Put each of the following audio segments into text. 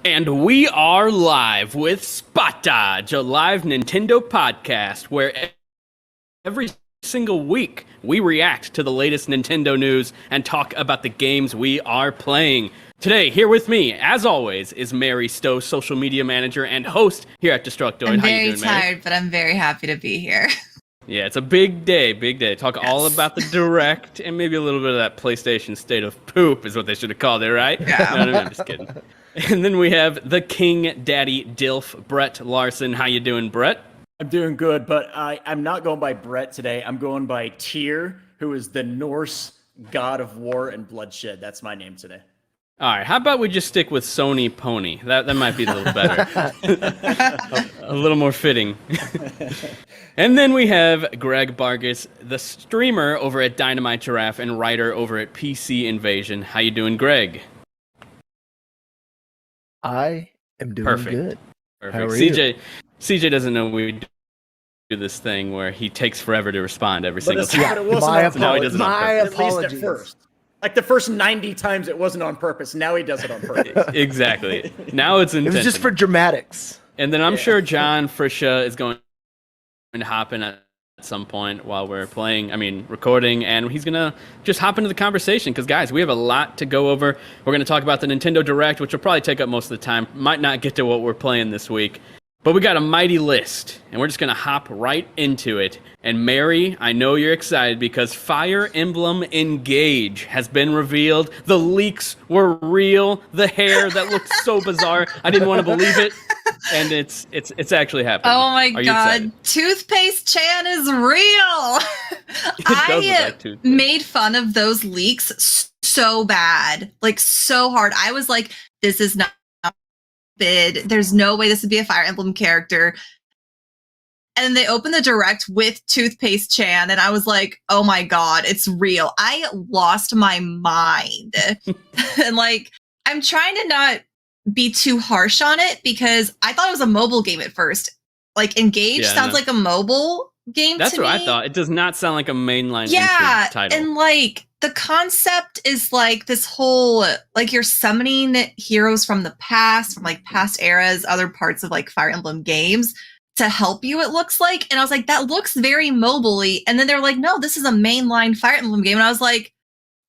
And we are live with Spot Dodge, a live Nintendo podcast where every single week we react to the latest Nintendo news and talk about the games we are playing. Today, here with me, as always, is Mary Stowe, social media manager and host here at Destructoid. I'm How very you doing, tired, Mary? but I'm very happy to be here. Yeah, it's a big day, big day. Talk all Yes. about the Direct and maybe a little bit of that PlayStation State of Poop is what they should have called it, right? Yeah. No, I'm just kidding. And then we have the King Daddy Dilf, Brett Larson. How you doing, Brett? I'm doing good, but I'm not going by Brett today. I'm going by Tyr, who is the Norse god of war and bloodshed. That's my name today. All right, how about we just stick with Sony Pony? That might be a little better. a little more fitting. And then we have Greg Bargas, the streamer over at Dynamite Giraffe and writer over at PC Invasion. How you doing, Greg? I am doing Perfect. good. Perfect. How are you? CJ doesn't know we do this thing where he takes forever to respond every single But time. it wasn't My on No, he purpose. doesn't on My purpose. At least at apologies. first. Like the first 90 times it wasn't on purpose. Now he does it on purpose. Exactly. Now it's It intentional. was just for dramatics. And then I'm sure John Frisha is going to hop in at some point while we're recording, and he's going to just hop into the conversation because, guys, we have a lot to go over. We're going to talk about the Nintendo Direct, which will probably take up most of the time. Might not get to what we're playing this week. But we got a mighty list, and we're just going to hop right into it. And Mary, I know you're excited because Fire Emblem Engage has been revealed. The leaks were real. The hair that looked so bizarre. I didn't want to believe it. And it's actually happening. Oh my Are you god, excited? Toothpaste Chan is real! It does look I like Toothpaste. made fun of those leaks so bad, like so hard. I was like, this is not bid. There's no way this would be a Fire Emblem character. And they opened the direct with Toothpaste Chan, and I was like, oh my god, it's real. I lost my mind. And like, I'm trying to not be too harsh on it because I thought it was a mobile game at first. Like, Engage Yeah, sounds no. like a mobile game That's to what me. I thought. It does not sound like a mainline Yeah, entry title. and like the concept is like this whole like you're summoning heroes from the past, from like past eras, other parts of like Fire Emblem games to help you, it looks like. And I was like, that looks very mobile-y. And then they're like, no, this is a mainline Fire Emblem game. And I was like,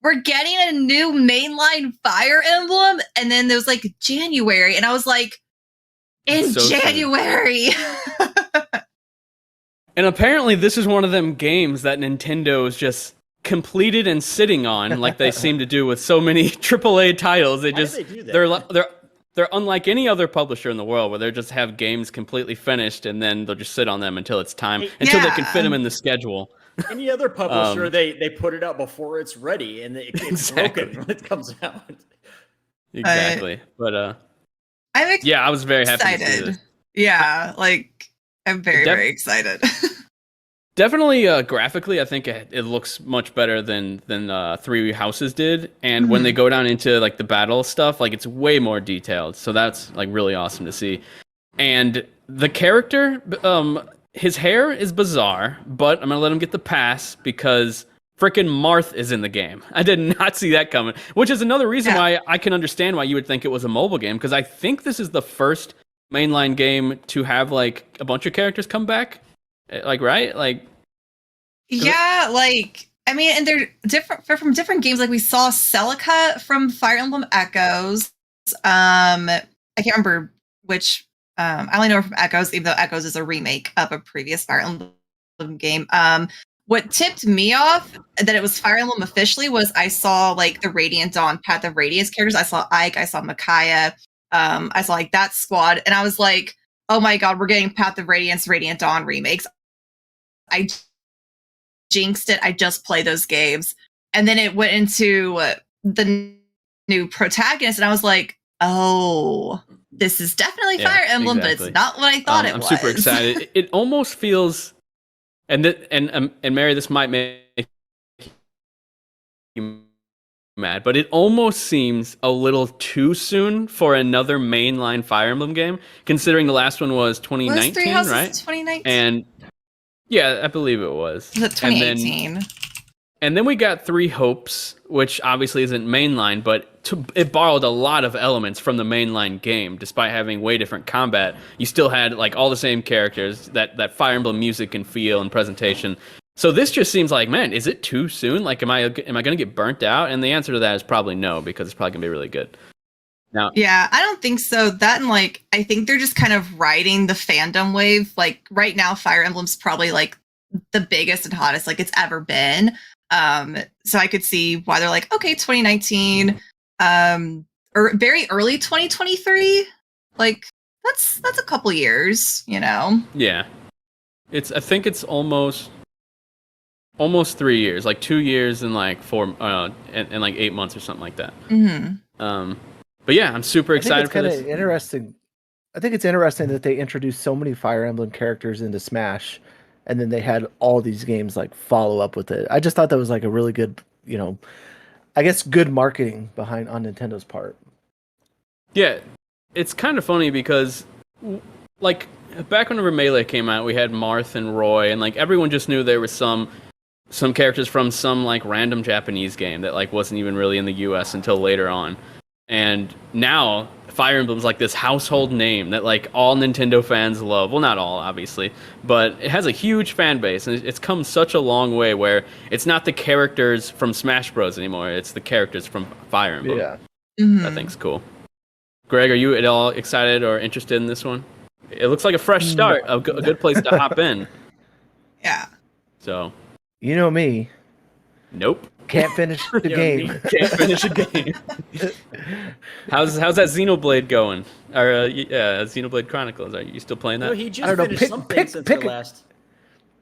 we're getting a new mainline Fire Emblem? And then there was like January, and I was like, in It's so soon. January. And apparently this is one of them games that Nintendo is just completed and sitting on, like they seem to do with so many AAA titles. They Why do just they do that? they're unlike any other publisher in the world where they just have games completely finished and then they'll just sit on them until it's time, until they can fit them in the schedule. Any other publisher, they put it out before it's ready, and it's Exactly. broken when it comes out. Exactly. But I'm yeah, I was very happy to see excited. this. Yeah, like I'm very, Def- very excited. Definitely, graphically, I think it looks much better than Three Houses did. And when they go down into like the battle stuff, like it's way more detailed. So that's like really awesome to see. And the character, his hair is bizarre, but I'm gonna let him get the pass because frickin' Marth is in the game. I did not see that coming, which is another reason why I can understand why you would think it was a mobile game, because I think this is the first mainline game to have like a bunch of characters come back. Like, right? Like, Yeah, like I mean, and they're different. They're from different games. Like we saw Celica from Fire Emblem Echoes. I can't remember which. I only know her from Echoes, even though Echoes is a remake of a previous Fire Emblem game. What tipped me off that it was Fire Emblem officially was I saw like the Radiant Dawn Path of Radiance characters. I saw Ike, I saw Micaiah, I saw like that squad, and I was like, oh my god, we're getting Path of Radiance, Radiant Dawn remakes. I jinxed it. I just play those games. And then it went into the new protagonist, and I was like, oh, this is definitely Yeah, Fire Emblem, but exactly. it's not what I thought it I'm was. super excited. It almost feels, and Mary, this might make you mad, but it almost seems a little too soon for another mainline Fire Emblem game, considering the last one was Was 2019, Three Houses right? 2019? And yeah, I believe it was. Was it And then 2018? And then we got Three Hopes, which obviously isn't mainline, but it borrowed a lot of elements from the mainline game. Despite having way different combat, you still had like all the same characters, that Fire Emblem music and feel and presentation. So this just seems like, man, is it too soon? Like, am I going to get burnt out? And the answer to that is probably no, because it's probably going to be really good. Now, yeah, I don't think so. That and like, I think they're just kind of riding the fandom wave. Like right now, Fire Emblem's probably like the biggest and hottest like it's ever been. So I could see why they're like, okay, 2019, or very early 2023. Like that's a couple years, you know? Yeah. I think it's almost 3 years, like 2 years and like 4, and like 8 months or something like that. Mm-hmm. But yeah, I'm super excited for this. Kind of interesting. I think it's interesting that they introduced so many Fire Emblem characters into Smash, and then they had all these games like follow up with it. I just thought that was like a really good, I guess good marketing on Nintendo's part. Yeah, it's kind of funny because, like, back whenever Melee came out, we had Marth and Roy, and like everyone just knew there was some characters from some like random Japanese game that like wasn't even really in the US until later on. And now Fire Emblem's like this household name that like all Nintendo fans love. Well, not all, obviously, but it has a huge fan base, and it's come such a long way where it's not the characters from Smash Bros. Anymore. It's the characters from Fire Emblem. Yeah. Mm-hmm. I think's cool. Greg, are you at all excited or interested in this one? It looks like a fresh start, a good place to hop in. Yeah. So. You know me. Nope. Can't finish the game. Can't finish a game. How's that Xenoblade going? Or Xenoblade Chronicles. Are you still playing that? No, he just finished something since the last.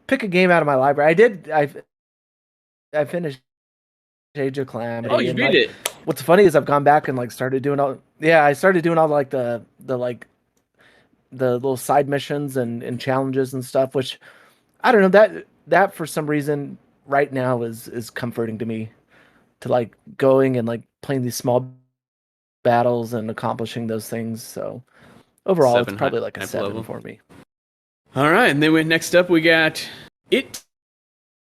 Pick a game out of my library. I finished Age of Calamity. Oh, you beat it. What's funny is I've gone back and like started doing all. Yeah, I started doing all like the little side missions and challenges and stuff. Which I don't know that for some reason right now is comforting to me, to like going and like playing these small battles and accomplishing those things. So overall, it's probably like a 7 for me. All right, and then next up we got It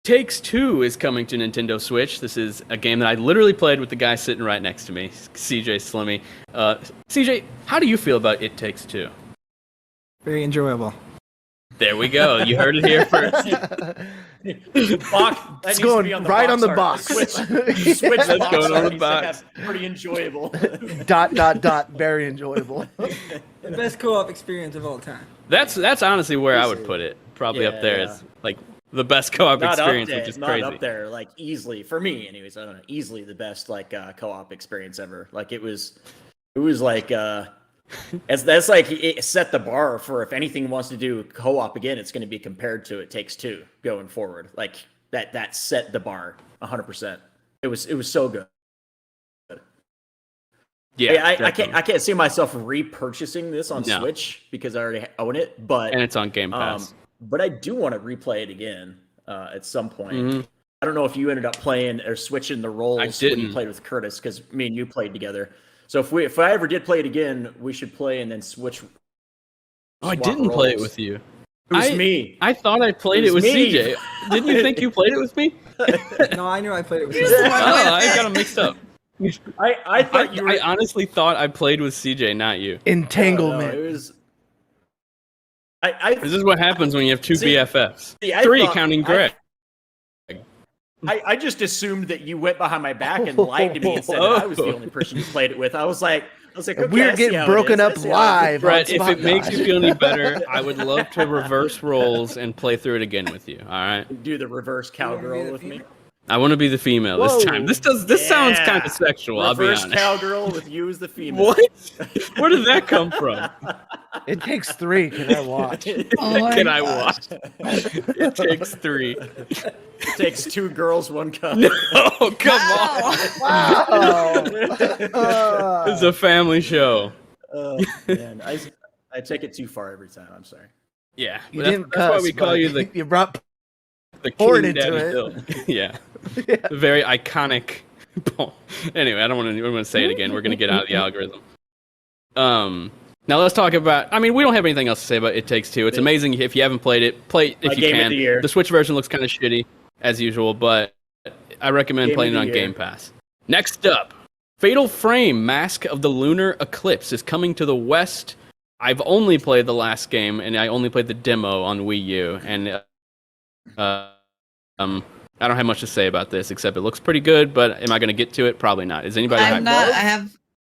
Takes Two is coming to Nintendo Switch. This is a game that I literally played with the guy sitting right next to me, CJ Slimmy. CJ, how do you feel about It Takes Two? Very enjoyable. There we go. You heard it here first. It's going right on the box. Switch That's box going on the art box. pretty enjoyable. ... Very enjoyable. The best co-op experience of all time. That's honestly where I would put it. Probably up there is like the best co-op experience, which is crazy. Not up there, like easily for me, anyways. I don't know, easily the best like co-op experience ever. Like it was like that's like it set the bar for if anything wants to do co-op again, it's going to be compared to It Takes Two going forward. Like that set the bar 100%. It was so good. Yeah, I can't see myself repurchasing this on Switch because I already own it, but and it's on Game Pass. But I do want to replay it again at some point. Mm-hmm. I don't know if you ended up playing or switching the roles when you played with Curtis, because me and you played together. So if I ever did play it again, we should play and then switch. Oh, I didn't play it with you. It was me. I thought I played it with CJ. Didn't you think you played it with me? No, I knew I played it with CJ. I got them mixed up. I honestly thought I played with CJ, not you. Entanglement. No, it was. This is what happens when you have two BFFs. Three, counting Greg. I just assumed that you went behind my back and lied to me and said that I was the only person you played it with. I was like, okay, we're getting broken up live. Brett, if it makes you feel any better, I would love to reverse roles and play through it again with you. All right. Do the reverse cowgirl with me. I want to be the female this time. This sounds kind of sexual. Reverse I'll be honest. Cowgirl with you as the female. What? Where did that come from? It Takes Three. Can I watch? Can I watch? It Takes Three. It takes two girls, one cup. No, come on. Wow. It's a family show. Man, I take it too far every time. I'm sorry. Yeah, That's why we call you you brought the porn King into Daddy it. Bill. Yeah. Very iconic. Anyway, I don't want to say it again. We're going to get out of the algorithm. Now let's talk about. I mean, we don't have anything else to say about It Takes Two. It's amazing if you haven't played it. Play it if you game can. of the year. The Switch version looks kind of shitty as usual, but I recommend Game playing it of on the Game year. Pass. Next up, Fatal Frame: Mask of the Lunar Eclipse is coming to the West. I've only played the last game, and I only played the demo on Wii U, and I don't have much to say about this except it looks pretty good. But am I going to get to it? Probably not. Is anybody? I'm hyped? not. I have.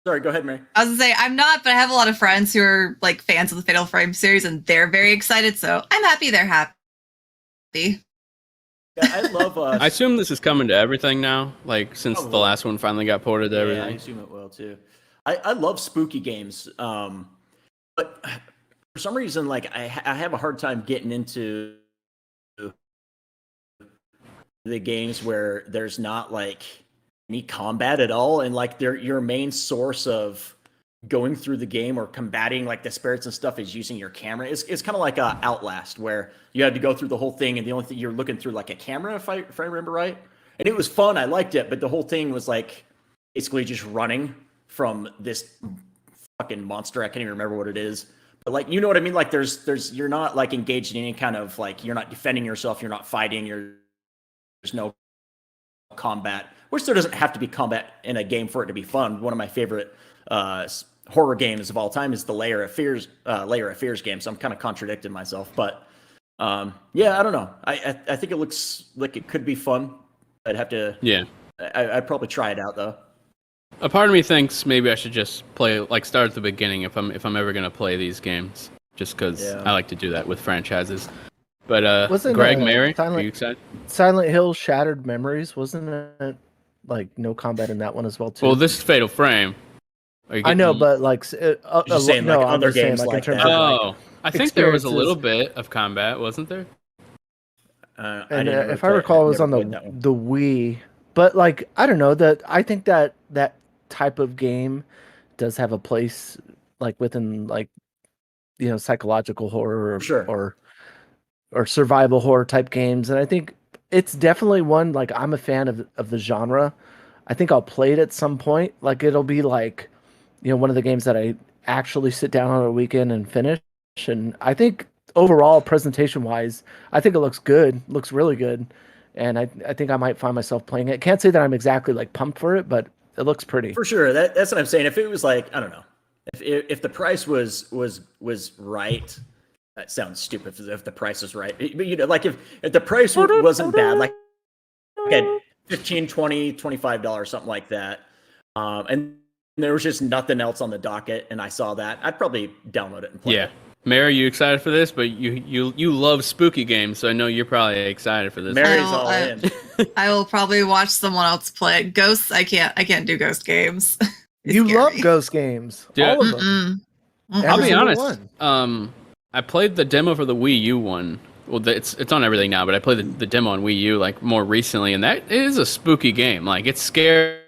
Sorry, go ahead, Mary. I was gonna say I'm not, but I have a lot of friends who are like fans of the Fatal Frame series, and they're very excited. So I'm happy they're happy. Yeah, I love. I assume this is coming to everything now, like since the last one finally got ported to Yeah, I everything. assume it will too. I love spooky games, but for some reason, like I have a hard time getting into the games where there's not like any combat at all, and like your main source of going through the game or combating like the spirits and stuff is using your camera. It's kind of like Outlast, where you had to go through the whole thing, and the only thing you're looking through like a camera, if I remember right. And it was fun. I liked it, but the whole thing was like basically just running from this fucking monster. I can't even remember what it is, but like, you know what I mean? Like there's you're not like engaged in any kind of like, you're not defending yourself, you're not fighting, there's no combat, which there doesn't have to be combat in a game for it to be fun. One of my favorite horror games of all time is the Layer of Fears game. So I'm kind of contradicting myself, but yeah, I don't know. I think it looks like it could be fun. I'd have to. Yeah. I'd probably try it out though. A part of me thinks maybe I should just play, like, start at the beginning if I'm ever gonna play these games, just because I like to do that with franchises. But Greg, Mary, are you excited? Silent Hill Shattered Memories, wasn't it like no combat in that one as well too? Well, this is Fatal Frame. I know, but like, just saying, like, other games in like terms that. of, Oh, I think there was a little experiences. bit of combat, wasn't there? And if I recall, it was on the Wii. But like, I don't know, that I think that type of game does have a place like within, like, you know, psychological horror or survival horror type games, and I think it's definitely one, like, I'm a fan of the genre. I think I'll play it at some point. Like, it'll be like, you know, one of the games that I actually sit down on a weekend and finish. And I think overall, presentation wise, I think it looks good, looks really good. And I think I might find myself playing it. Can't say that I'm exactly like pumped for it, but it looks pretty. For sure. That's what I'm saying. If it was like, I don't know, if the price was right, that sounds stupid if the price is right. But you know, like if the price wasn't bad, like at $15, $20, $25, something like that, and there was just nothing else on the docket, and I saw that, I'd probably download it and play it. Mary, you excited for this? But you love spooky games, so I know you're probably excited for this. Mary's all in. I will probably watch someone else play it. Ghosts, I can't do ghost games. You love ghost games, all of them. I'll be honest. One. I played the demo for the Wii U one. Well, it's on everything now, but I played the demo on Wii U like more recently, and that is a spooky game. Like, it's scarier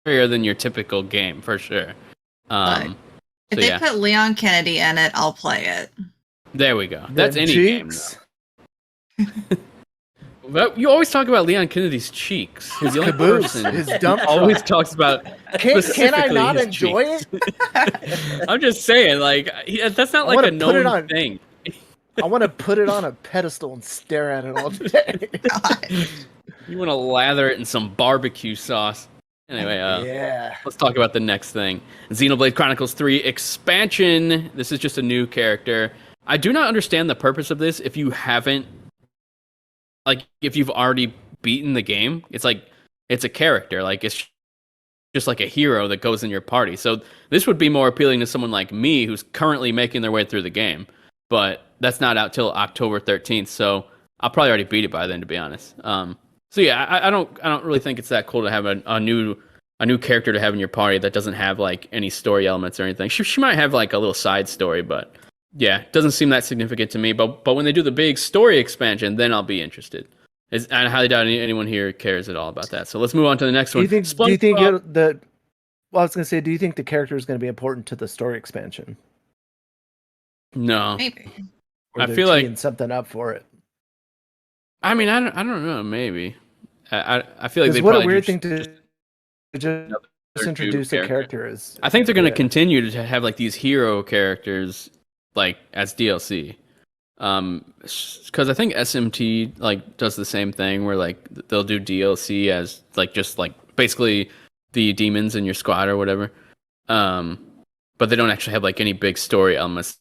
than your typical game for sure. If they put Leon Kennedy in it, I'll play it. There we go. That's any cheeks. game. But you always talk about Leon Kennedy's cheeks. He's the only person his dump always truck. talks about. Can I specifically not his enjoy cheeks. it? I'm just saying, like, that's not like a known thing. I want to put it on a pedestal and stare at it all day. You want to lather it in some barbecue sauce. Anyway, let's talk about the next thing. Xenoblade Chronicles 3 expansion. This is just a new character. I do not understand the purpose of this if you haven't, like, if you've already beaten the game. It's like, it's a character. Like, it's just like a hero that goes in your party. So this would be more appealing to someone like me who's currently making their way through the game. But that's not out till October 13th, so I'll probably already beat it by then, to be honest. So yeah, I don't really think it's that cool to have a new character to have in your party that doesn't have like any story elements or anything. She might have like a little side story, but yeah, it doesn't seem that significant to me. But when they do the big story expansion, then I'll be interested. I highly doubt anyone here cares at all about that. So let's move on to the next one. Do you think well, I was going to say, do you think the character is going to be important to the story expansion? No, maybe. Or I feel like something up for it. I mean, I don't know. Maybe I feel like they what probably a weird thing to just introduce a character is. I think they're going to continue to have like these hero characters like as DLC. Because I think SMT like does the same thing where like they'll do DLC as like just like basically the demons in your squad or whatever. But they don't actually have like any big story elements.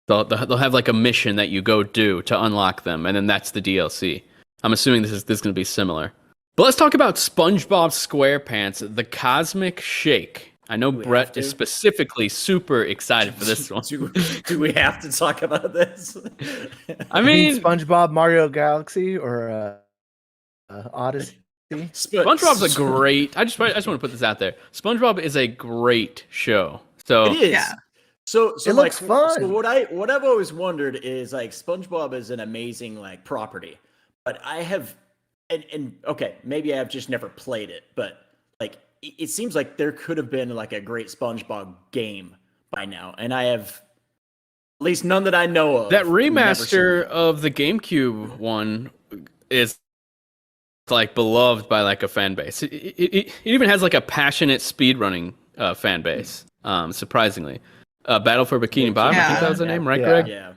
They'll have like a mission that you go do to unlock them, and then that's the DLC. I'm assuming this is going to be similar. But let's talk about SpongeBob SquarePants: The Cosmic Shake. I know Brett is specifically super excited for this one. Do we have to talk about this? I mean, SpongeBob Mario Galaxy or Odyssey. SpongeBob's a great. I just want to put this out there. SpongeBob is a great show. So it is. Yeah. So it looks fun. So what I've always wondered is like SpongeBob is an amazing like property, but I have and okay, maybe I've just never played it, but like it seems like there could have been like a great SpongeBob game by now, and I have at least none that I know of. That remaster of the GameCube one is like beloved by like a fan base. It even has like a passionate speedrunning fan base. Surprisingly, Battle for Bikini Bottom. I think that was the name, right, Greg? Yeah.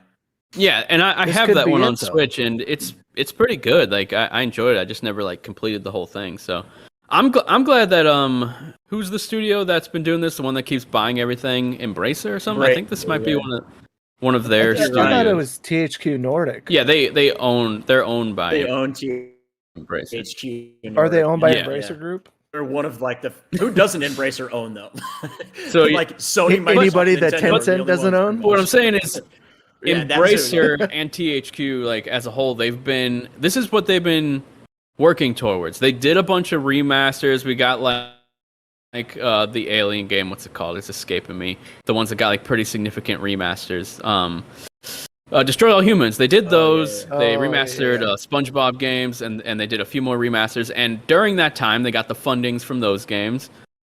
Yeah, and I This have could that be one it, on though. Switch, and it's pretty good. Like I enjoyed it. I just never like completed the whole thing. So I'm glad that who's the studio that's been doing this? The one that keeps buying everything, Embracer or something. I think this might be one of their I studios. thought it was THQ Nordic. Yeah, they're owned by They own Embracer. THQ. Are they owned by Yeah. Embracer Group? They're one of like the who doesn't Embracer own them? So like Sony, Microsoft, Anybody that Nintendo are the Tencent only doesn't ones own? for What I'm most. saying is Yeah, that's Embracer and THQ, like as a whole, this is what they've been working towards. They did a bunch of remasters. We got like the Alien game, what's it called? It's escaping me. The ones that got like pretty significant remasters. Destroy All Humans. They did those. yeah. They Oh, remastered yeah. SpongeBob games, and they did a few more remasters. And during that time, they got the fundings from those games.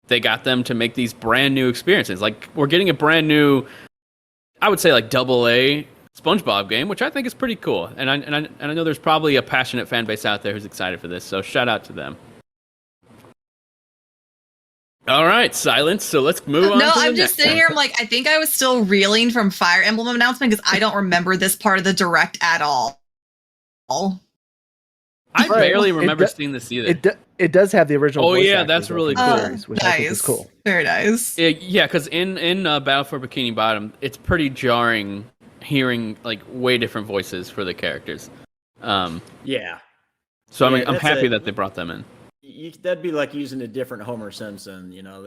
They got them to make these brand new experiences. Like we're getting a brand new, I would say like AA SpongeBob game, which I think is pretty cool. And I know there's probably a passionate fan base out there who's excited for this. So shout out to them. All right, silence. So let's move on. No, to the I'm just next sitting one. here. I'm like, I think I was still reeling from Fire Emblem announcement because I don't remember this part of the direct at all. I Right. barely It remember do- seeing this either. It does have the original. Oh, voice yeah, actors that's of really the cool. series, which I think is cool. Very nice. Yeah, because in Battle for Bikini Bottom, it's pretty jarring hearing like way different voices for the characters. Yeah, So Yeah, I'm that's happy a- that they brought them in. that'd be like using a different Homer Simpson. You know,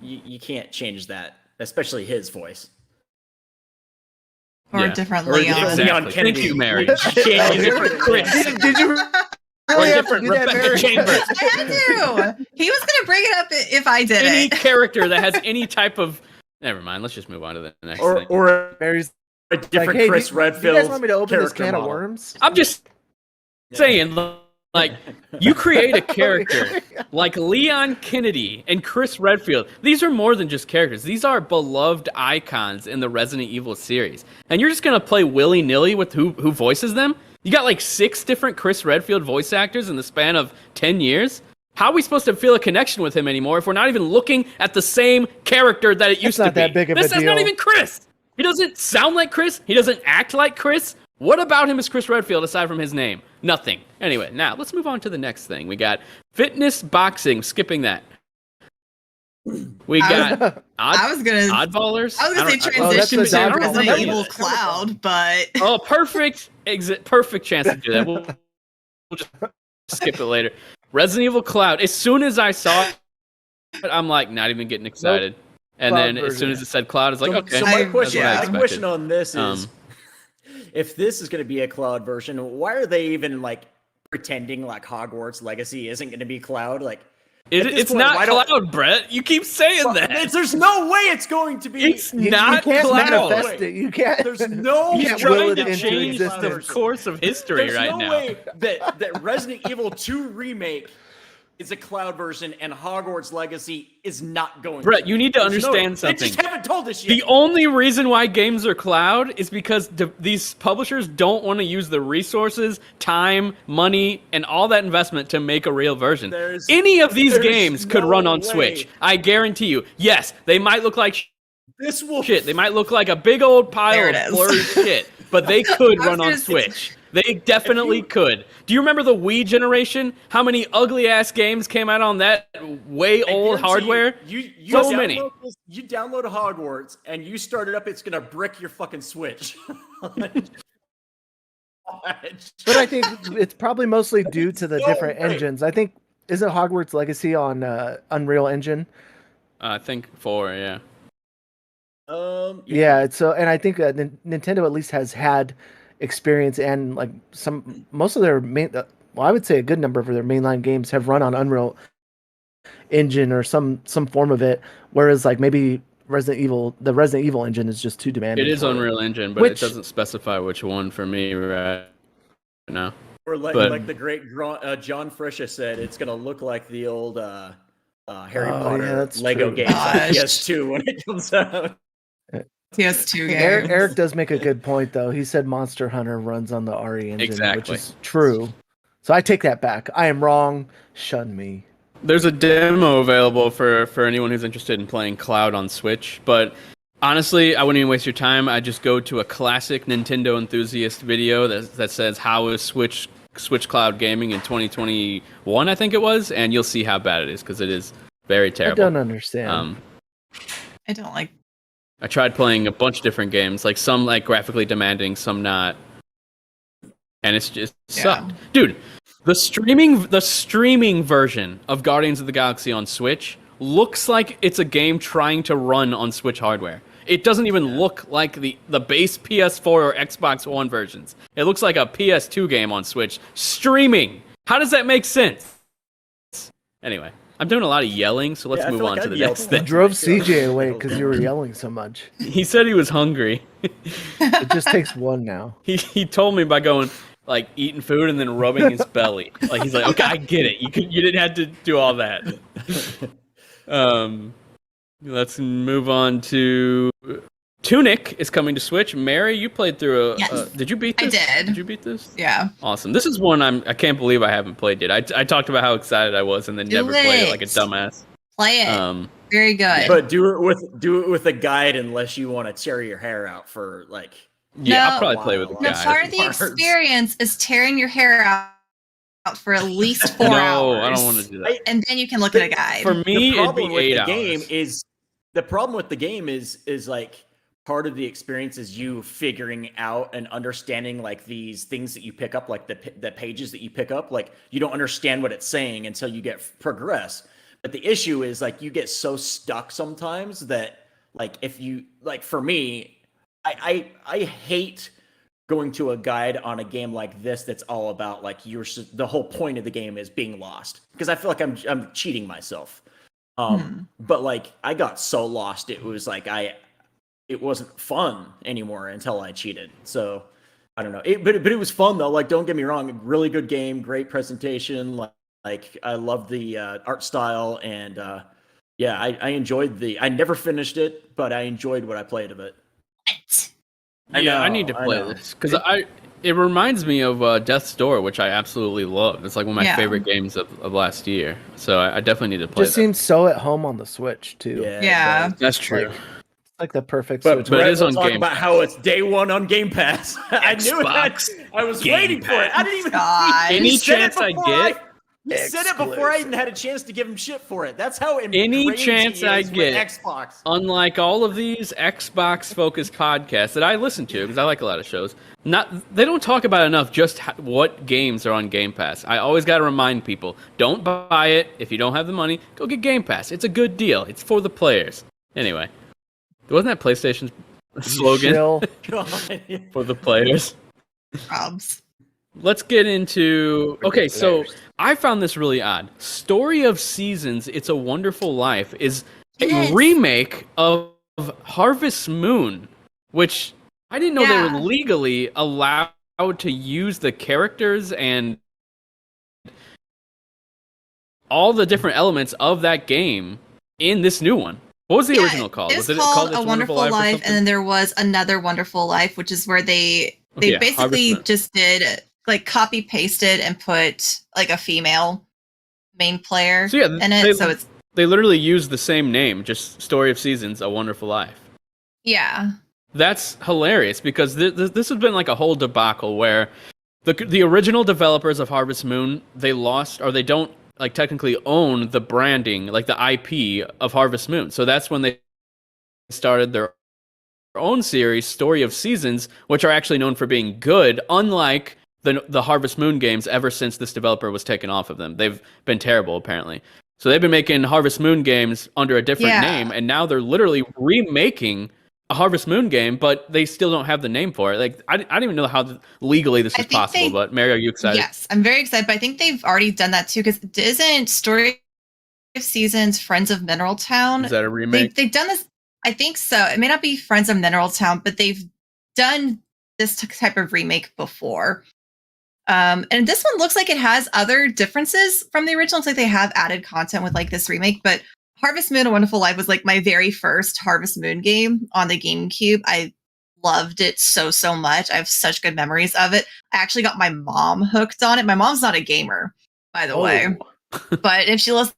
you can't change that, especially his voice. Or Yeah. a different Or Leon. different Exactly. Leon Kennedy. Thank you, Mary. You can't use different Chris. Did you Or really have to different do that, Rebecca Mary? Chambers. I had to. He was gonna bring it up if I did Any it. character that has any type of. Never mind. Let's just move on to the next thing. Or Mary's a different like, hey, Chris do Redfield. you guys want me to open this character can of model. worms? I'm just saying, like, you create a character like Leon Kennedy and Chris Redfield. These are more than just characters. These are beloved icons in the Resident Evil series. And you're just going to play willy-nilly with who voices them? You got like 6 different Chris Redfield voice actors in the span of 10 years? How are we supposed to feel a connection with him anymore if we're not even looking at the same character that it used to not be? that big of a This is not deal. even Chris. He doesn't sound like Chris. He doesn't act like Chris. What about him is Chris Redfield aside from his name? Nothing. Anyway, now let's move on to the next thing. We got fitness boxing. Skipping that. We got I was gonna oddballers. I was gonna say that's transition the between dodgeball. Resident I don't Evil remember Cloud, but Oh, perfect perfect chance to do that. We'll just skip it later. Resident Evil Cloud. As soon as I saw it, I'm like not even getting excited. And Cloud then as soon version. as it said Cloud, it's like okay. So my I- question, yeah. my question on this is, Um, if this is going to be a cloud version, why are they even like pretending like Hogwarts Legacy isn't going to be cloud? Like, at this It's point, not why don't- Cloud, Brett. You keep saying that. There's no way it's going to be. It's You not can't Cloud. manifest it. You can't. There's no You He's can't way will trying it to into change the existence. course of history There's right no now. way that Resident Evil 2 remake is a cloud version and Hogwarts Legacy is not going. Brett, you need to There's understand They something. just haven't told us yet. The only reason why games are cloud is because these publishers don't want to use the resources, time, money, and all that investment to make a real version. Any of these there's games could no run on way. Switch. I guarantee you. Yes, they might look like This will shit. They might look like a big old pile There of it is. blurry shit. but they could I was run on gonna say- Switch. They definitely could. Do you remember the Wii generation? How many ugly ass games came out on that way I old guarantee hardware? You So download many. You download Hogwarts and you start it up. It's gonna brick your fucking Switch. But I think it's probably mostly due to the So different great. engines. I think isn't Hogwarts Legacy on Unreal Engine? I think 4, yeah. Yeah. So, and I think Nintendo at least has had experience and like most of their main. Well, I would say a good number of their mainline games have run on Unreal Engine or some form of it. Whereas like maybe the Resident Evil engine is just too demanding. It is for Unreal Engine, but it doesn't specify which one for me right now. Or like the great John Frisha said, it's gonna look like the old Harry Potter Lego true. games on Gosh. PS2 when it comes out. PS2 game. Eric does make a good point though. He said Monster Hunter runs on the RE engine, Exactly. which is true. So I take that back. I am wrong. Shun me. There's a demo available for anyone who's interested in playing Cloud on Switch, but honestly, I wouldn't even waste your time. I just go to a classic Nintendo enthusiast video that says how is Switch Cloud gaming in 2021, I think it was, and you'll see how bad it is because it is very terrible. I don't understand. I don't like. I tried playing a bunch of different games, like some like graphically demanding, some not, and it's just sucked, dude. The streaming version of Guardians of the Galaxy on Switch looks like it's a game trying to run on Switch hardware. It doesn't even look like the base PS4 or Xbox One versions. It looks like a PS2 game on Switch streaming. How does that make sense? Anyway, I'm doing a lot of yelling, so let's move on to the next You thing. drove CJ away because you were yelling so much. He said he was hungry. It just takes one now. He told me by going like eating food and then rubbing his belly. Like he's like, okay, I get it. You didn't have to do all that. Let's move on to Tunic is coming to Switch. Mary, you played through Yes. did you beat this? I did. Did you beat this? Yeah. Awesome. This is one I can't believe I haven't played yet. I talked about how excited I was and then never played it like a dumbass. Play it. Very good. But do it with a guide unless you want to tear your hair out for like. Yeah, No. I'll probably play with a No, guy. part of the experience is tearing your hair out for at least 4 hours. No, I don't want to do that. And then you can look at a guide. For me, The it'd problem be with 8 the hours. game is the problem with the game is like part of the experience is you figuring out and understanding like these things that you pick up, like the pages that you pick up. Like you don't understand what it's saying until you get progress. But the issue is like you get so stuck sometimes that like if you like for me, I hate going to a guide on a game like this that's all about like the whole point of the game is being lost because I feel like I'm cheating myself. But like I got so lost it was like it wasn't fun anymore until I cheated. So I don't know. But it was fun though. Like don't get me wrong, really good game, great presentation. Like I love the art style and yeah, I enjoyed I never finished it, but I enjoyed what I played of it. I need to play this because it reminds me of Death's Door, which I absolutely love. It's like one of my favorite games of last year. So I definitely need to play. Just seems so at home on the Switch too. Yeah. That's true. It's like the perfect But, Switch. but it is on talk Game about Pass. how it's day one on Game Pass. I knew Xbox it. I was Game waiting for it. I didn't even. Gosh. Any He said it chance I before get? He said it before I even had a chance to give him shit for it. That's how Any ingrained chance he I is with get. Xbox. Unlike all of these Xbox-focused podcasts that I listen to, because I like a lot of shows, they don't talk about enough just what games are on Game Pass. I always got to remind people, don't buy it. If you don't have the money, go get Game Pass. It's a good deal. It's for the players. Anyway, wasn't that PlayStation's slogan? Chill. God. For the players. Robs. Let's get into... Okay, so I found this really odd. Story of Seasons, It's a Wonderful Life is a remake of Harvest Moon, which I didn't know they were legally allowed to use the characters and all the different elements of that game in this new one. What was the original called? It was it called It's A Wonderful or Life, something? and then there was Another Wonderful Life, which is where they Okay, yeah, basically Harvest Moon. just did like copy pasted and put like a female main player So yeah, in it. So it's they literally used the same name, just Story of Seasons, A Wonderful Life. yeah. That's hilarious because this has been like a whole debacle where the original developers of Harvest Moon, they lost, or they don't like technically own the branding, like the IP of Harvest Moon. So that's when they started their own series, Story of Seasons, which are actually known for being good, unlike the Harvest Moon games ever since this developer was taken off of them. They've been terrible, apparently. So they've been making Harvest Moon games under a different name, and now they're literally remaking a Harvest Moon game, but they still don't have the name for it. Like, I don't even know how legally this is possible, but Mary, are you excited? Yes, I'm very excited, but I think they've already done that too, because isn't Story of Seasons Friends of Mineral Town? Is that a remake? They've done this, I think so. It may not be Friends of Mineral Town, but they've done this type of remake before. And this one looks like it has other differences from the original. It's like they have added content with like this remake, but Harvest Moon: A Wonderful Life was like my very first Harvest Moon game on the GameCube. I loved it so much. I have such good memories of it. I actually got my mom hooked on it. My mom's not a gamer, by the way, but if she listens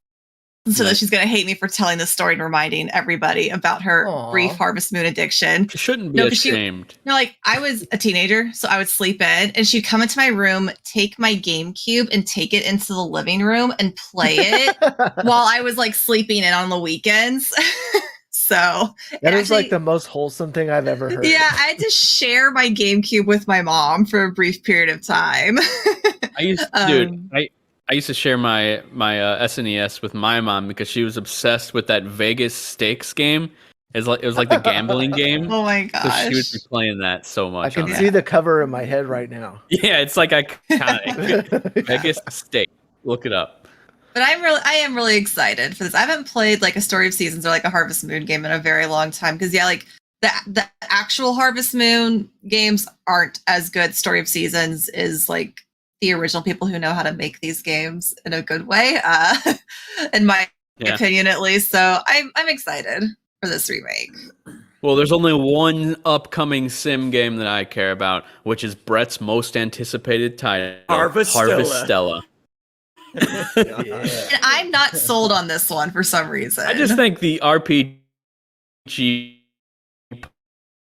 to this, she's going to hate me for telling this story and reminding everybody about her brief Harvest Moon addiction. She shouldn't be ashamed. Like, I was a teenager, so I would sleep in, and she'd come into my room, take my GameCube, and take it into the living room and play it while I was like sleeping in on the weekends. So that is like the most wholesome thing I've ever heard. Yeah, I had to share my GameCube with my mom for a brief period of time. I used to share my SNES with my mom because she was obsessed with that Vegas stakes game. It was like the gambling game. Oh my gosh! So she would be playing that so much. I can see the cover in my head right now. Yeah, it's like iconic. Vegas stakes. Look it up. But I am really excited for this. I haven't played like a Story of Seasons or like a Harvest Moon game in a very long time because like the actual Harvest Moon games aren't as good. Story of Seasons is like the original people who know how to make these games in a good way, in my opinion, at least. So I'm excited for this remake. Well, there's only one upcoming sim game that I care about, which is Brett's most anticipated title, Harvestella. And I'm not sold on this one for some reason. I just think the RPG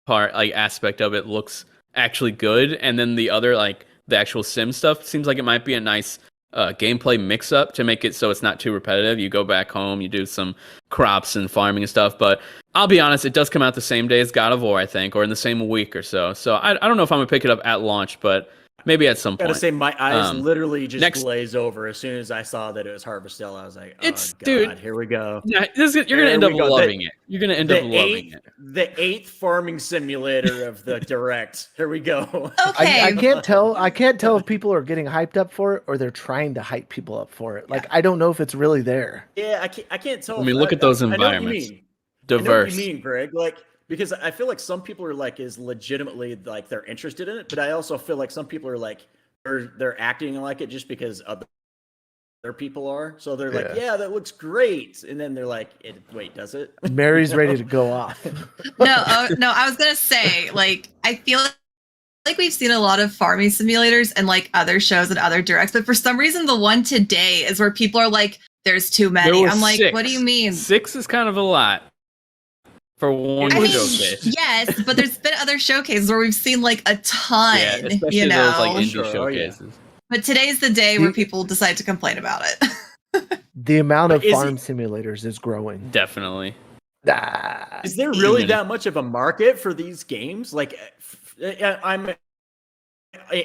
part, like aspect of it, looks actually good, and then the other like the actual sim stuff seems like it might be a nice gameplay mix-up to make it so it's not too repetitive. You go back home, you do some crops and farming and stuff, but I'll be honest, it does come out the same day as God of War, I think, or in the same week or so. So I don't know if I'm going to pick it up at launch, but maybe at some point. I gotta say, my eyes literally just glazed over as soon as I saw that it was Harvestella. I was like, "Oh God, dude, here we go." Yeah, you're gonna end up loving it. You're gonna end up loving it. The 8th farming simulator of the Direct. Here we go. Okay, I can't tell if people are getting hyped up for it or they're trying to hype people up for it. Like I don't know if it's really there. Yeah, I can't tell. I mean, look at those environments. Diverse. I know what you mean, Greg. Like. Because I feel like some people are like is legitimately like they're interested in it, but I also feel like some people are like they're acting like it just because other people are. So they're like, yeah, that looks great, and then they're like, wait, does it? Mary's ready to go off. No, I was gonna say like I feel like we've seen a lot of farming simulators and like other shows and other directs, but for some reason the one today is where people are like, "There's too many." I'm like, what do you mean? 6 is kind of a lot. For one showcase. Yes, but there's been other showcases where we've seen like a ton, especially you know. Those, like indie showcases. But today's the day where people decide to complain about it. The amount of farm simulators is growing. Definitely. Is there really that much of a market for these games? Like, I'm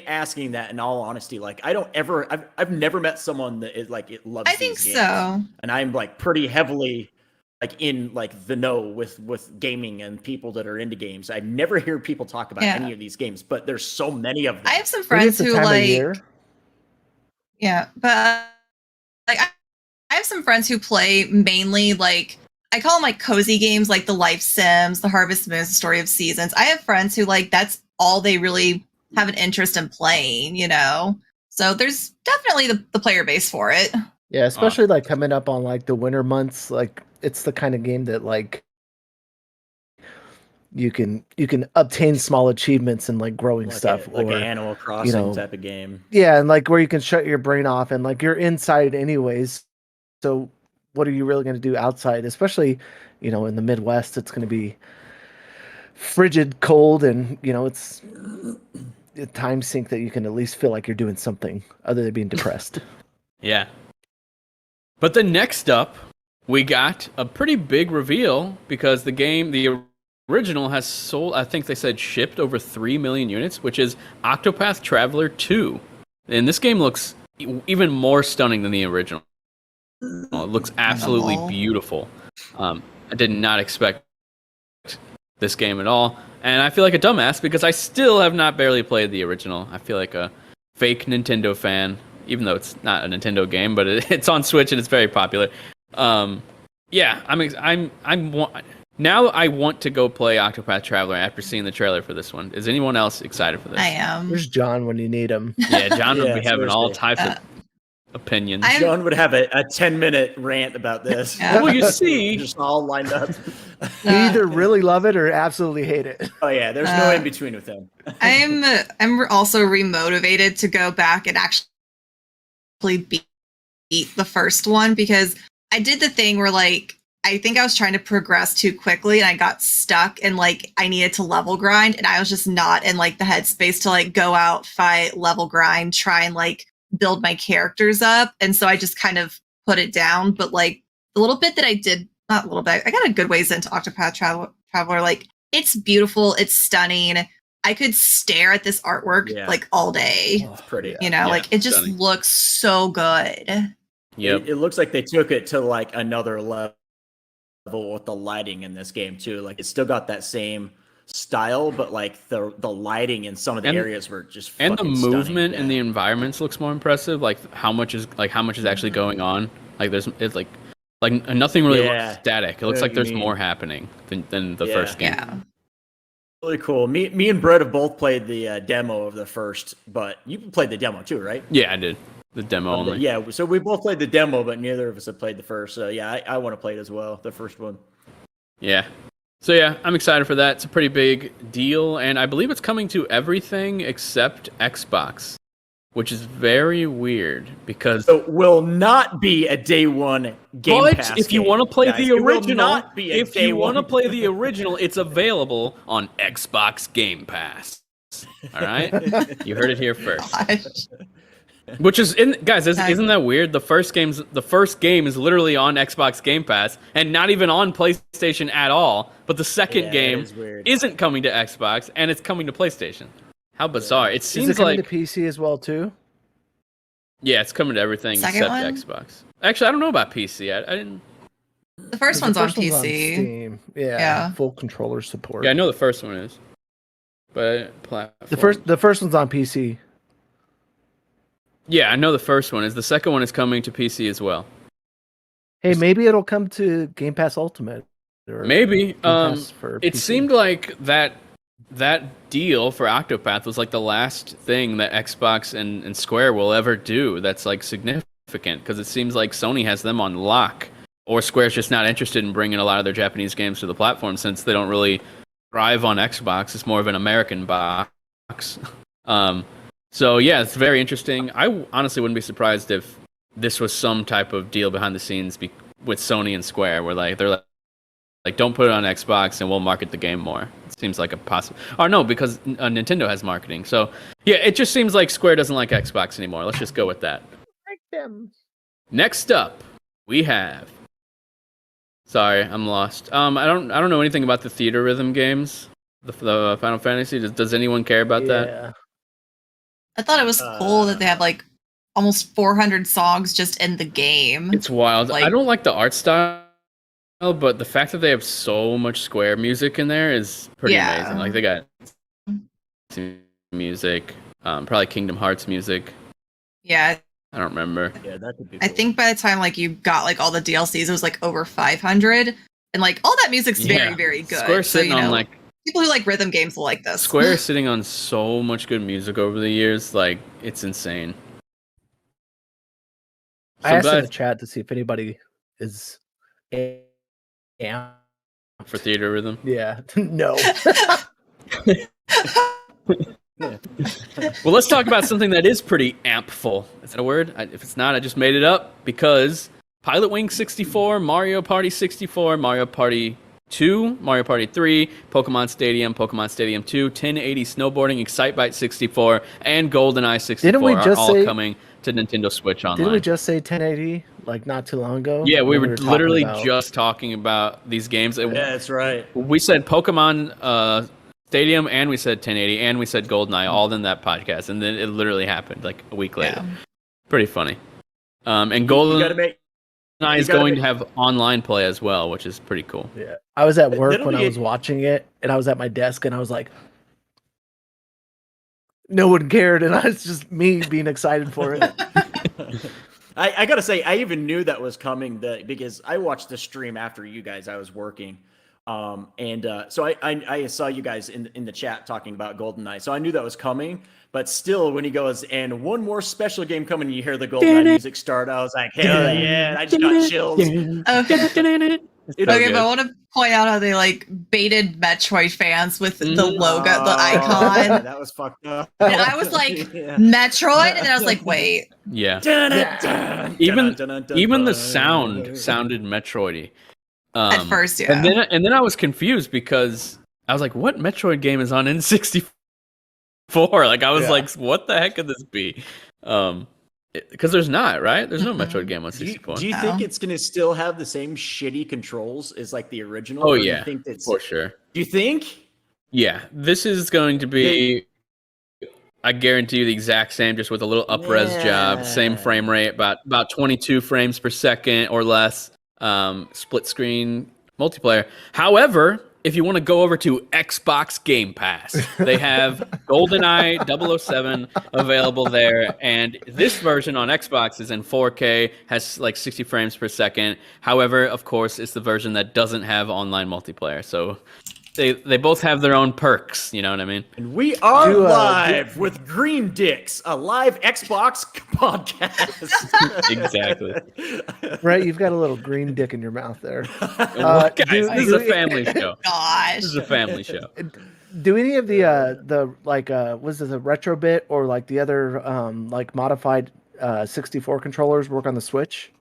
asking that in all honesty. Like, I've never met someone that is like it loves. I think these games. so. And I'm like pretty heavily. Like in like the know with gaming and people that are into games. I never hear people talk about any of these games, but there's so many of them. I have some friends who like, but like I have some friends who play mainly like I call them like cozy games, like the Life Sims, the Harvest Moon, the Story of Seasons. I have friends who like that's all they really have an interest in playing, you know. So there's definitely the player base for it. Yeah, especially like coming up on like the winter months, like. It's the kind of game that like you can obtain small achievements and like growing stuff like or an Animal Crossing type of game. Yeah, and like where you can shut your brain off and like you're inside anyways. So what are you really going to do outside? Especially, in the Midwest, it's going to be frigid cold, and it's a time sink that you can at least feel like you're doing something other than being depressed. Yeah. But then next up, we got a pretty big reveal because the original has sold, I think they said shipped over 3 million units, which is Octopath Traveler 2. And this game looks even more stunning than the original. It looks absolutely beautiful. I did not expect this game at all. And I feel like a dumbass because I still have not barely played the original. I feel like a fake Nintendo fan, even though it's not a Nintendo game, but it's on Switch and it's very popular. Yeah, now I want to go play Octopath Traveler after seeing the trailer for this one. Is anyone else excited for this? I am. There's John when you need him. Yeah, John would be having all seriously. types of opinions. John would have a 10-minute rant about this. Yeah. Well, you see, Just all lined up. You either really love it or absolutely hate it. Oh yeah, there's no in between with him. I'm also remotivated to go back and actually beat the first one because I did the thing where like I think I was trying to progress too quickly and I got stuck and like I needed to level grind and I was just not in like the headspace to like go out, fight, level grind, try and like build my characters up. And so I just kind of put it down. But like the little bit that I did, not a little bit, I got a good ways into Octopath Traveler. Like it's beautiful. It's stunning. I could stare at this artwork like all day. It's pretty. Like it just looks so good. Yep. It looks like they took it to like another level with the lighting in this game too. Like it's still got that same style, but like the lighting in some of the areas were just and the fucking movement stunning. and the environments looks more impressive. Like how much is actually going on. Like it's like nothing really looks static. It looks like there's more happening than the first game. Yeah. Really cool. Me and Brett have both played the demo of the first, but you played the demo too, right? Yeah, I did. The demo only. Yeah, so we both played the demo, but neither of us have played the first. So yeah, I want to play it as well, the first one. Yeah. So yeah, I'm excited for that. It's a pretty big deal, and I believe it's coming to everything except Xbox, which is very weird because So will not be a day one Game Pass. if you want to play the It will original, not be a if day you want to one. play the original, it's available on Xbox Game Pass. All right, you heard it here first. Gosh. Which is, guys, isn't that weird? The first game is literally on Xbox Game Pass and not even on PlayStation at all. But the second game isn't coming to Xbox and it's coming to PlayStation. How bizarre! It seems Is it coming like to PC as well too? yeah, it's coming to everything Second except one? Xbox. Actually, I don't know about PC. I didn't. The first one's on PC. Steam. Yeah. Full controller support. Yeah, I know the first one is, but platform. The first one's on PC. Yeah, I know the first one is. The second one is coming to PC as well. Hey, maybe it'll come to Game Pass Ultimate. Or Maybe. Game Pass for It PC. seemed like that deal for Octopath was like the last thing that Xbox and Square will ever do that's like significant because it seems like Sony has them on lock, or Square's just not interested in bringing a lot of their Japanese games to the platform since they don't really thrive on Xbox. It's more of an American box. So yeah, it's very interesting. I honestly wouldn't be surprised if this was some type of deal behind the scenes with Sony and Square, where like they're like don't put it on Xbox and we'll market the game more. It seems like a possible. Or no, because Nintendo has marketing. So yeah, it just seems like Square doesn't like Xbox anymore. Let's just go with that. Like them. Next up, we have. Sorry, I'm lost. I don't know anything about the Theater Rhythm games, the Final Fantasy. Does anyone care about that? I thought it was cool that they have like almost 400 songs just in the game. It's wild. Like- I don't like the art style, but the fact that they have so much Square music in there is pretty amazing. Like they got music, probably Kingdom Hearts music. Yeah. I don't remember. Yeah, that could be. I think by the time like you got like all the DLCs, it was like over 500, and like all that music's very, very good. Square So, sitting on like people who like rhythm games will like this. Square is sitting on so much good music over the years. Like it's insane. I asked in the chat to see if anybody is. Yeah. For Theater Rhythm. Yeah. No. Well, let's talk about something that is pretty ampful. Is that a word? If it's not, I just made it up because Pilot Wing 64, Mario Party 64, Mario Party 2, Mario Party 3, Pokemon Stadium 2, 1080 Snowboarding, Excitebike 64, and GoldenEye 64 are all coming to Nintendo Switch Online. Didn't we just say 1080 like not too long ago? Yeah, we were literally just talking about these games. Yeah, that's right. We said Pokemon Stadium, and we said 1080, and we said GoldenEye all in that podcast, and then it literally happened like a week later. Yeah. Pretty funny. And GoldenEye is going to have online play as well, which is pretty cool. Yeah, I was at work when I was watching it, and I was at my desk, and I was like, no one cared, and I was just me being excited for it. I gotta say, I even knew that was coming because I watched the stream after you guys. I was working, so I saw you guys in the chat talking about GoldenEye, so I knew that was coming. But still, when he goes, and one more special game coming, you hear the GoldenEye music start, I was like, hell yeah, I just got chills. Okay, but I want to point out how they like baited Metroid fans with the logo, the icon. That was fucked up. And I was like, Metroid? And then I was like, wait. Yeah. Even the sound sounded Metroid-y. At first, yeah. And then I was confused because I was like, what Metroid game is on N64? Like, I was like, what the heck could this be? Because there's not, right? There's no Metroid game on 64. Do you think it's going to still have the same shitty controls as like the original? Oh, yeah, do you think for sure. Do you think? Yeah, this is going to be, I guarantee you, the exact same, just with a little up-res job, same frame rate, about 22 frames per second or less, split screen multiplayer. However, if you want to go over to Xbox Game Pass, they have GoldenEye 007 available there. And this version on Xbox is in 4K, has like 60 frames per second. However, of course, it's the version that doesn't have online multiplayer. So they both have their own perks, you know what I mean? And we are live with Green Dicks, a live Xbox podcast. Exactly. Right, you've got a little green dick in your mouth there. Guys, this is a family show. Gosh. This is a family show. Do any of the like was it the retro bit or like the other like modified 64 controllers work on the Switch?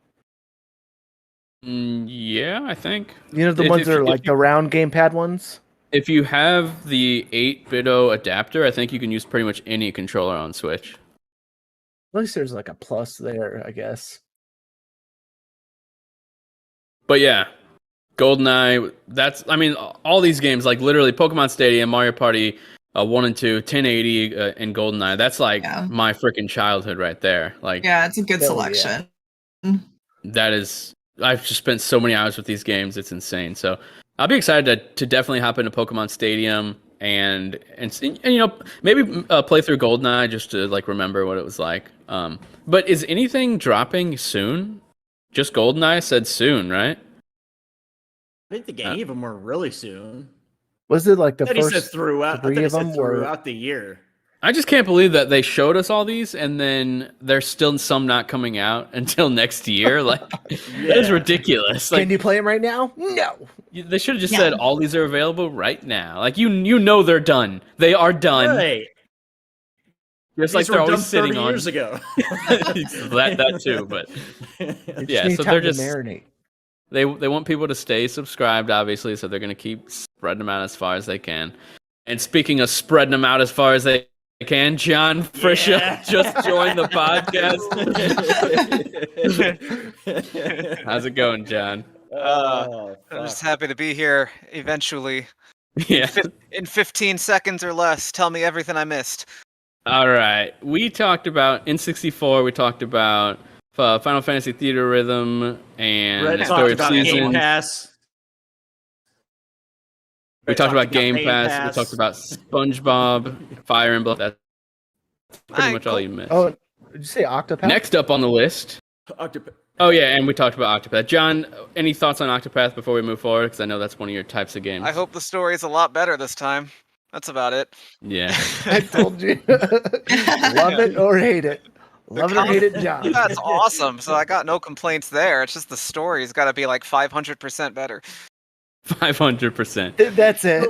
Yeah, I think. You know the ones that are like the round gamepad ones? If you have the 8-bit adapter, I think you can use pretty much any controller on Switch. At least there's like a plus there, I guess. But yeah, GoldenEye, all these games, like literally Pokemon Stadium, Mario Party 1 and 2, 1080, and GoldenEye, that's like my freaking childhood right there. Like, yeah, it's a good selection. Yeah. That is, I've just spent so many hours with these games, it's insane. So I'll be excited to definitely hop into Pokemon Stadium and you know, maybe play through GoldenEye just to like remember what it was like. But is anything dropping soon? Just GoldenEye said soon, right? I didn't think any of them were really soon. Was it like the first? He said throughout. Three of them throughout the year. I just can't believe that they showed us all these, and then there's still some not coming out until next year. Like, that is ridiculous. Like, can you play them right now? No. They should have just said all these are available right now. Like, you know they're done. They are done. Right. Just like they're always sitting 30 on. years ago. that too, but yeah. So they're just marinate. They want people to stay subscribed, obviously, so they're going to keep spreading them out as far as they can. And speaking of spreading them out as far as they can, John Frisha just joined the podcast. How's it going, John? I'm just happy to be here eventually. Yeah. In 15 seconds or less, tell me everything I missed. All right. We talked about N64. We talked about Final Fantasy Theater Rhythm and Story of Seasons. We talked about Game Pass. We talked about SpongeBob, Fire Emblem. That's pretty much all you missed. Oh, did you say Octopath? Next up on the list. Oh, yeah, and we talked about Octopath. John, any thoughts on Octopath before we move forward? Because I know that's one of your types of games. I hope the story's a lot better this time. That's about it. Yeah. I told you. Love it or hate it. Love it or hate it, John. That's awesome. So I got no complaints there. It's just the story's got to be like 500% better. 500%. That's it.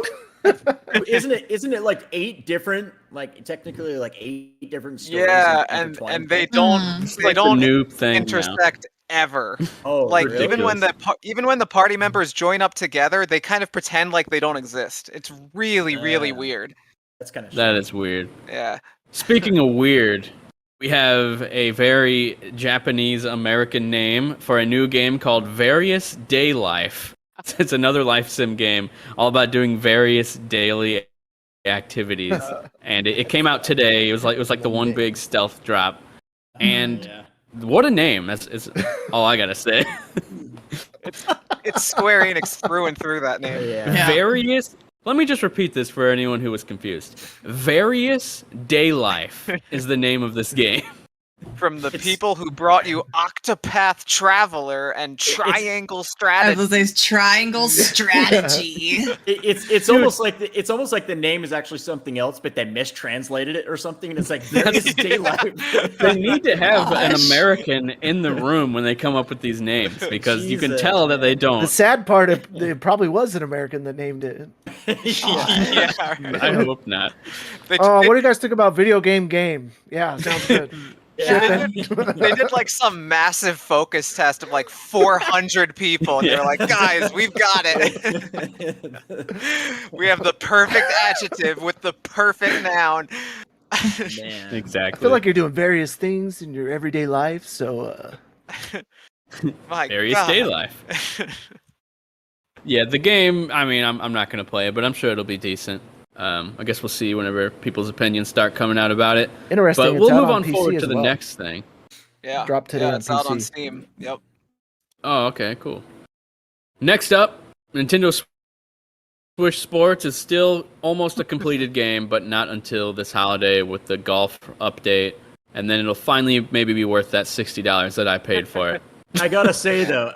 Isn't it like 8 different, like technically like 8 different stories? Yeah, and they don't new thing intersect ever. Oh, Like really? even when the party members join up together, they kind of pretend like they don't exist. It's really weird. That's kind of That is weird. Yeah. Speaking of weird, we have a very Japanese American name for a new game called Various Day Life. It's another life sim game all about doing various daily activities, and it came out today. It was like the one big stealth drop, and what a name! That's all I gotta say. It's Square Enix through and through that name. Yeah. Various. Let me just repeat this for anyone who was confused. Various Day Life is the name of this game. From the people who brought you Octopath Traveler and Triangle I Strategy. was those triangle strategy. It's almost like the name is actually something else, but they mistranslated it or something. And it's like Various Day Life. They need to have an Gosh. American in the room when they come up with these names because you can Jesus. tell that they The don't. sad part, it probably was an American that named it. Yeah, I hope not. They, Oh, they- what do you guys think about video game? Yeah, sounds good. Yeah. they did like some massive focus test of like 400 people, and they're like, "Guys, we've got it. We have the perfect adjective with the perfect noun." Man. Exactly. I feel like you're doing various things in your everyday life, so My Various God. Day Life. Yeah, the game. I mean, I'm not gonna play it, but I'm sure it'll be decent. I guess we'll see whenever people's opinions start coming out about it. interesting. But It's we'll out move on PC forward as to the well. next thing. Yeah, Dropped today yeah, on it's out on PC. Steam. Yep. Oh, okay, cool. Next up, Nintendo Switch Sports is still almost a completed game, but not until this holiday with the golf update, and then it'll finally maybe be worth that $60 that I paid for it. I gotta say though,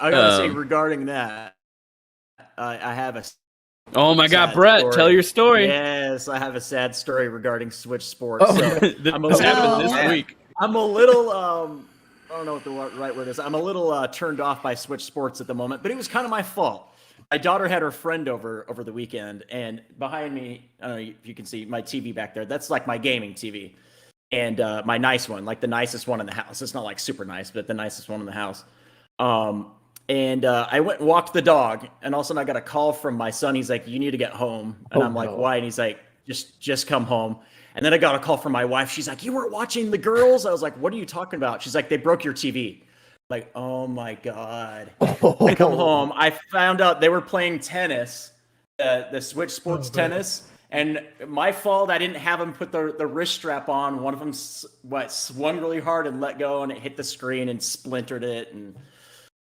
regarding that, I have a Oh my God, sad Brett, story. tell your story. Yes, I have a sad story regarding Switch Sports. Oh. So This I'm a happened little, this week. I'm a little, I don't know what the right word is. I'm a little turned off by Switch Sports at the moment, but it was kind of my fault. My daughter had her friend over the weekend, and behind me, I don't know if you can see my TV back there. That's like my gaming TV, and my nice one, like the nicest one in the house. It's not like super nice, but the nicest one in the house. And I went and walked the dog, and all of a sudden I got a call from my son. He's like, "You need to get home," and I'm like, no. "Why?" And he's like, "Just come home." And then I got a call from my wife. She's like, "You weren't watching the girls?" I was like, "What are you talking about?" She's like, "They broke your TV." Like, oh my God. I come home. I found out they were playing tennis, the Switch Sports tennis. And my fault, I didn't have them put the wrist strap on. One of them swung really hard and let go, and it hit the screen and splintered it and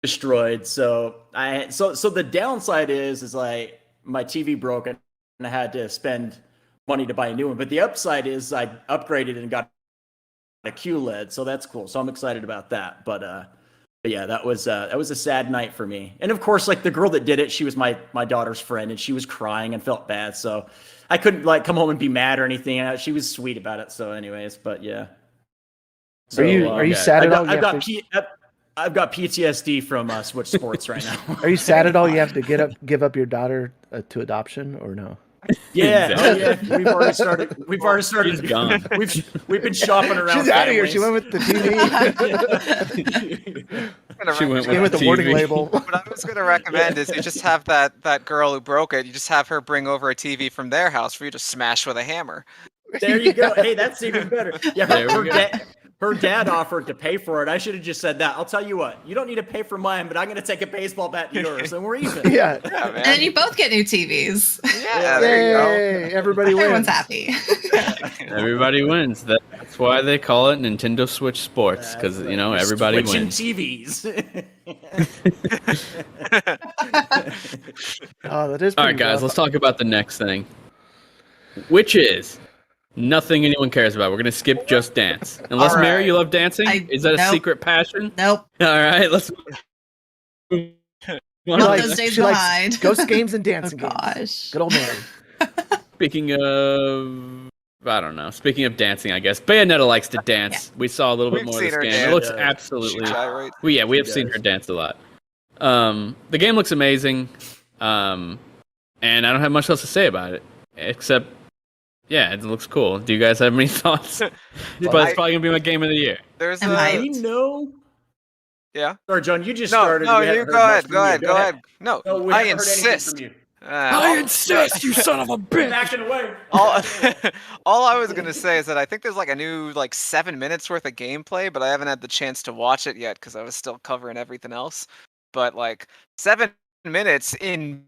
destroyed. So the downside is like my TV broke and I had to spend money to buy a new one. But the upside is I upgraded and got a QLED, so that's cool. So I'm excited about that. But yeah, that was a sad night for me. And of course, like the girl that did it, she was my daughter's friend, and she was crying and felt bad. So I couldn't like come home and be mad or anything. She was sweet about it. So, anyways, but yeah. So, Are you sad at all? I've got PTSD from Switch Sports right now. Are you sad at all? You have to give up your daughter to adoption, or no? Yeah, oh, yeah. We've already started. She's gone. We've been shopping around. She's out of here. She went families. with the TV. She went Came with the TV. warning label. What I was going to recommend is you just have that girl who broke it. You just have her bring over a TV from their house for you to smash with a hammer. There you go. Hey, that's even better. Yeah, There we go. her dad offered to pay for it. I should have just said that. I'll tell you what. You don't need to pay for mine, but I'm going to take a baseball bat to yours, and we're even. Yeah. Yeah, man. And then you both get new TVs. Yeah, there you go. Yay! Everybody Everyone's wins. happy. Everybody wins. That's why they call it Nintendo Switch Sports, because everybody Switching wins. TVs. Oh, that is. All right, pretty guys, rough. let's talk about the next thing, which is nothing anyone cares about. We're gonna skip Just Dance. Unless All right. Mary, you love dancing. Is that a Nope. secret passion? Nope. All right, let's. She Not likes- those days she likes behind. ghost games and Oh dancing games. gosh. Good old Mary. Speaking of, I don't know. Speaking of dancing, I guess Bayonetta likes to dance. We saw a little bit We've more of seen this her game. dance. It looks Yeah. absolutely. She gyrates. We have She seen does. her dance a lot. The game looks amazing, and I don't have much else to say about it except, yeah, it looks cool. Do you guys have any thoughts? But it's probably gonna be my game of the year. There's Am a I- We know. Yeah. Sorry, John, you just No, started. no, We haven't you heard go much ahead, from go you. ahead, go ahead. No, No, we I haven't heard anything insist. from you. I insist, you son of a bitch. Backing away. All, all I was gonna say is that I think there's like a new 7 minutes worth of gameplay, but I haven't had the chance to watch it yet because I was still covering everything else. But 7 minutes in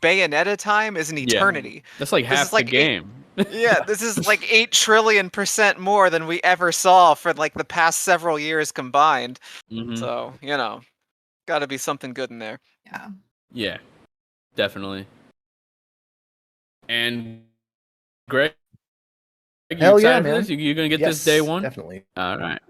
Bayonetta time is an eternity. That's like This half is like the game. Yeah, this is 8 trillion% more than we ever saw for the past several years combined. Mhm. So, got to be something good in there. Yeah. Yeah, definitely. And Greg, you Hell excited yeah, for man. this? You gonna get Yes, this day one? Definitely. All right.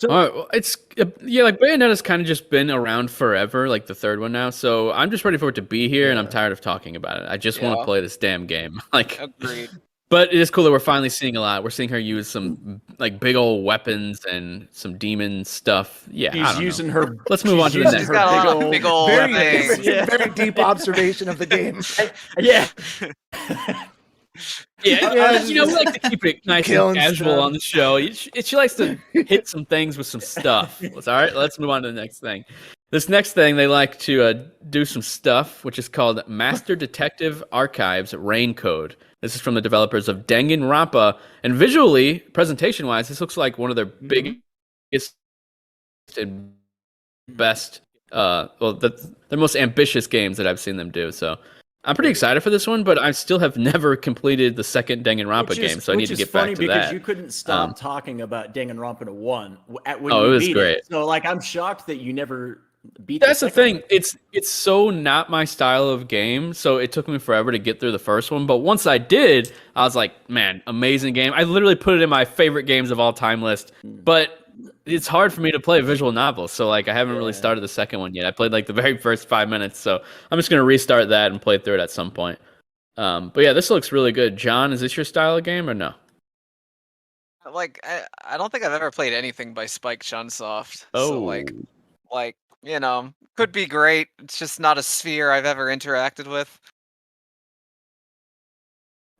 So- All right. Well, it's Bayonetta's kind of just been around forever, like the third one now. So I'm just ready for it to be here, and I'm tired of talking about it. I just want to Yeah. play this damn game. Agreed. But it is cool that we're finally seeing a lot. We're seeing her use some big old weapons and some demon stuff. Yeah, I She's don't using know. her. Let's move on to the using next. She's got a lot of big old very, things. yeah. Very deep observation of the game. Yeah. Yeah, we like to keep it nice and Killing casual stuff. on the show. She likes to hit some things with some stuff. All right, let's move on to the next thing. This next thing, they like to do some stuff, which is called Master Detective Archives Rain Code. This is from the developers of Danganronpa, and visually, presentation-wise, this looks like one of their biggest and best, the most ambitious games that I've seen them do. So I'm pretty excited for this one, but I still have never completed the second Danganronpa game, so I need to get back to because that. you couldn't stop talking about Danganronpa 1 when Oh, you it was beat great. it. So I'm shocked that you never beat. That's the second thing. one. It's so not my style of game, so it took me forever to get through the first one. But once I did, I was like, man, amazing game. I literally put it in my favorite games of all time list. But it's hard for me to play visual novels, so I haven't really started the second one yet. I played the very first 5 minutes, so I'm just gonna restart that and play through it at some point. But yeah, this looks really good. John, is this your style of game or no? I don't think I've ever played anything by Spike Chunsoft. Oh. So could be great. It's just not a sphere I've ever interacted with.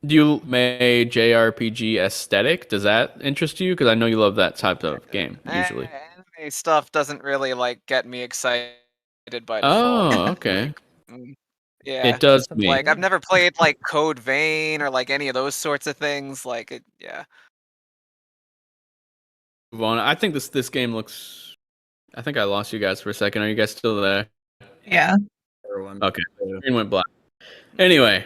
Do you make JRPG aesthetic? Does that interest you? Because I know you love that type of game usually. Anime stuff doesn't really get me excited by default. Oh, okay. Yeah. It does me. I've never played Code Vein or any of those sorts of things. Yeah. Move on. I think this game looks. I think I lost you guys for a second. Are you guys still there? Yeah. Okay. Screen went black. Anyway,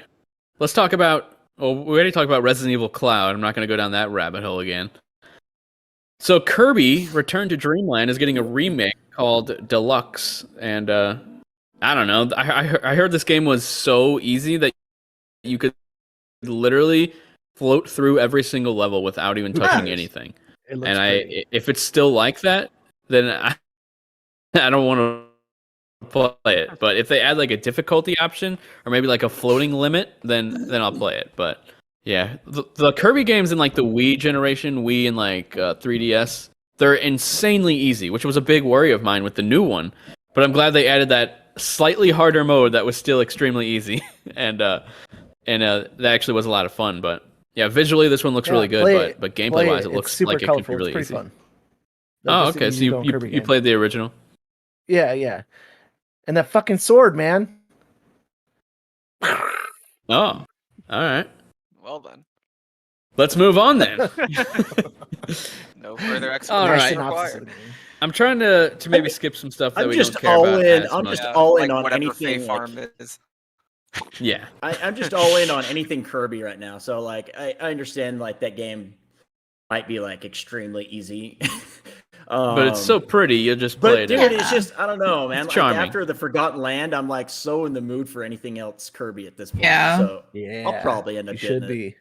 let's talk about. Well, we already talked about Resident Evil Cloud. I'm not going to go down that rabbit hole again. So Kirby Return to Dreamland is getting a remake called Deluxe, and I don't know. I heard this game was so easy that you could literally float through every single level without even touching anything. It looks And great. if it's still like that, then I don't want to play it. But if they add a difficulty option or maybe a floating limit, then I'll play it. But yeah, the Kirby games in the Wii generation, Wii and 3DS, they're insanely easy, which was a big worry of mine with the new one. But I'm glad they added that slightly harder mode that was still extremely easy, and that actually was a lot of fun. But yeah, visually this one looks really good, but gameplay wise, it looks super like it colorful. could be really it's pretty easy. fun. Oh, Just an okay. So easy-going Kirby you game. played the original? Yeah. And that fucking sword, man. Oh, all right. Well then. Let's move on then. No further All explanation right. Synopsis of required. the game. I'm trying to maybe skip some stuff that I'm we just don't care all about. in. as I'm much. just all in on whatever anything. Fae Farm is. Yeah. I'm just all in on anything Kirby right now. So I understand that game might be extremely easy. But it's so pretty, you'll just play But it. dude, it's just I don't know, man. It's charming. After the Forgotten Land, I'm so in the mood for anything else Kirby at this point. Yeah. So Yeah. I'll probably end up You getting should it. be.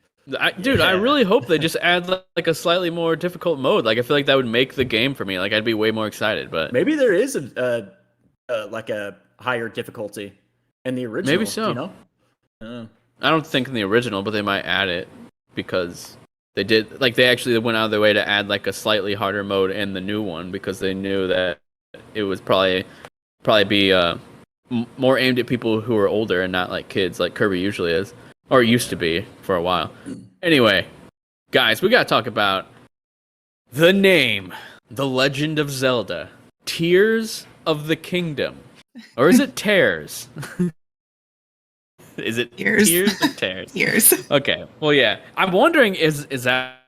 Dude, I Yeah. really hope they just add a slightly more difficult mode. I feel like that would make the game for me. I'd be way more excited. But Maybe there is a higher difficulty in the original. Maybe so. You know? I don't think in the original, but they might add it because they did. They actually went out of their way to add a slightly harder mode in the new one because they knew that it was probably be more aimed at people who are older and not kids like Kirby usually is. Or it used to be for a while. Anyway, guys, we got to talk about the name The Legend of Zelda: Tears of the Kingdom, or is it Tears? Is it Tears. Tears or Tears? Tears. Okay. Well, yeah. I'm wondering, is that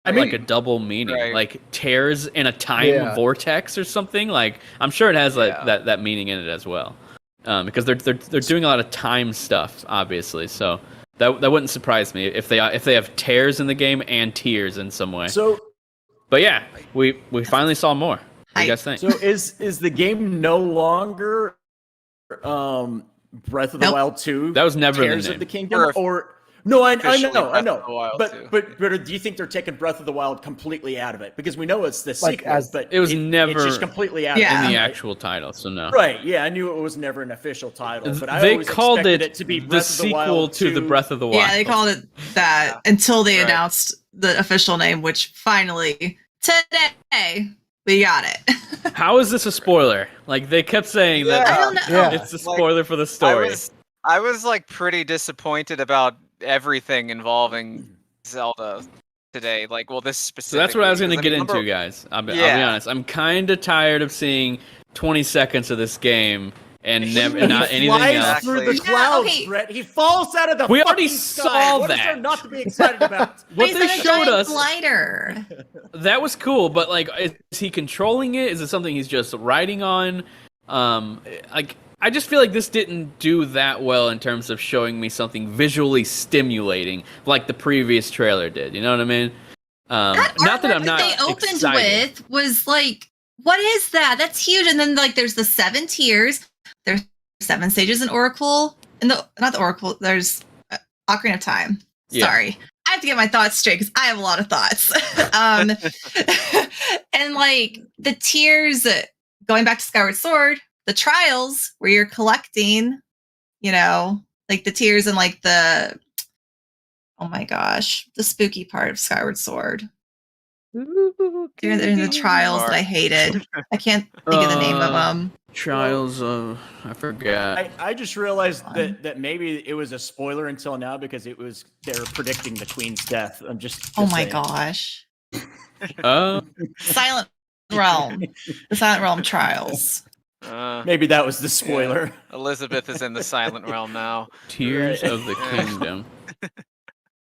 like a double meaning, right. like tears in a time vortex or something? Like, I'm sure it has like that meaning in it as well, because they're doing a lot of time stuff, obviously. So that wouldn't surprise me if they have tears in the game and tears in some way. So, but yeah, we finally saw more. What do you guys think? So is the game no longer Breath of the Wild 2? That was never Tears the name. of the Kingdom, or no? I know. But But do you think they're taking Breath of the Wild completely out of it? Because we know it's the Like, sequel, as- but It was never it's just completely out Yeah. of in it. the right? actual title, so no. Right? Yeah, I knew it was never an official title, but I They always called expected it to be the Breath of the sequel Wild to the 2. Breath of the Wild. Yeah, they called it that until they Right. announced the official name, which finally today we got it. How is this a spoiler? Like, they kept saying that I don't know. Yeah. it's a spoiler for the story. I was like pretty disappointed about everything involving Zelda today. Like, well, this So specific. that's what I was going to get into, guys. I'll be honest. I'm kind of tired of seeing 20 seconds of this game and never not He anything flies else. through the Yeah, clouds, okay. Brett. He falls out of the We already fucking sky. saw What is there that. not to be excited about? What He's they on a showed giant us, glider. that was cool, but like, is he controlling it? Is it something he's just riding on? Like, I just feel like this didn't do that well in terms of showing me something visually stimulating like the previous trailer did. You know what I mean? That Not that artwork I'm not they opened excited. with was like, what is that? That's huge. And then like there's the 7 tiers. There's 7 stages in Oracle. And not the Oracle, there's Ocarina of Time. Yeah. Sorry. I have to get my thoughts straight because I have a lot of thoughts. And like the tiers, going back to Skyward Sword, the trials where you're collecting, you know, like the tiers and like the, oh my gosh, the spooky part of Skyward Sword. They're in the trials that I hated. I can't think of the name of them. Trials of I forgot. I just realized that maybe it was a spoiler until now because they were predicting the Queen's death. I'm just Oh my saying. gosh. Oh, Silent Realm. The Silent Realm trials. Maybe that was the spoiler. Elizabeth is in the silent realm now. Tears Right. of the Kingdom.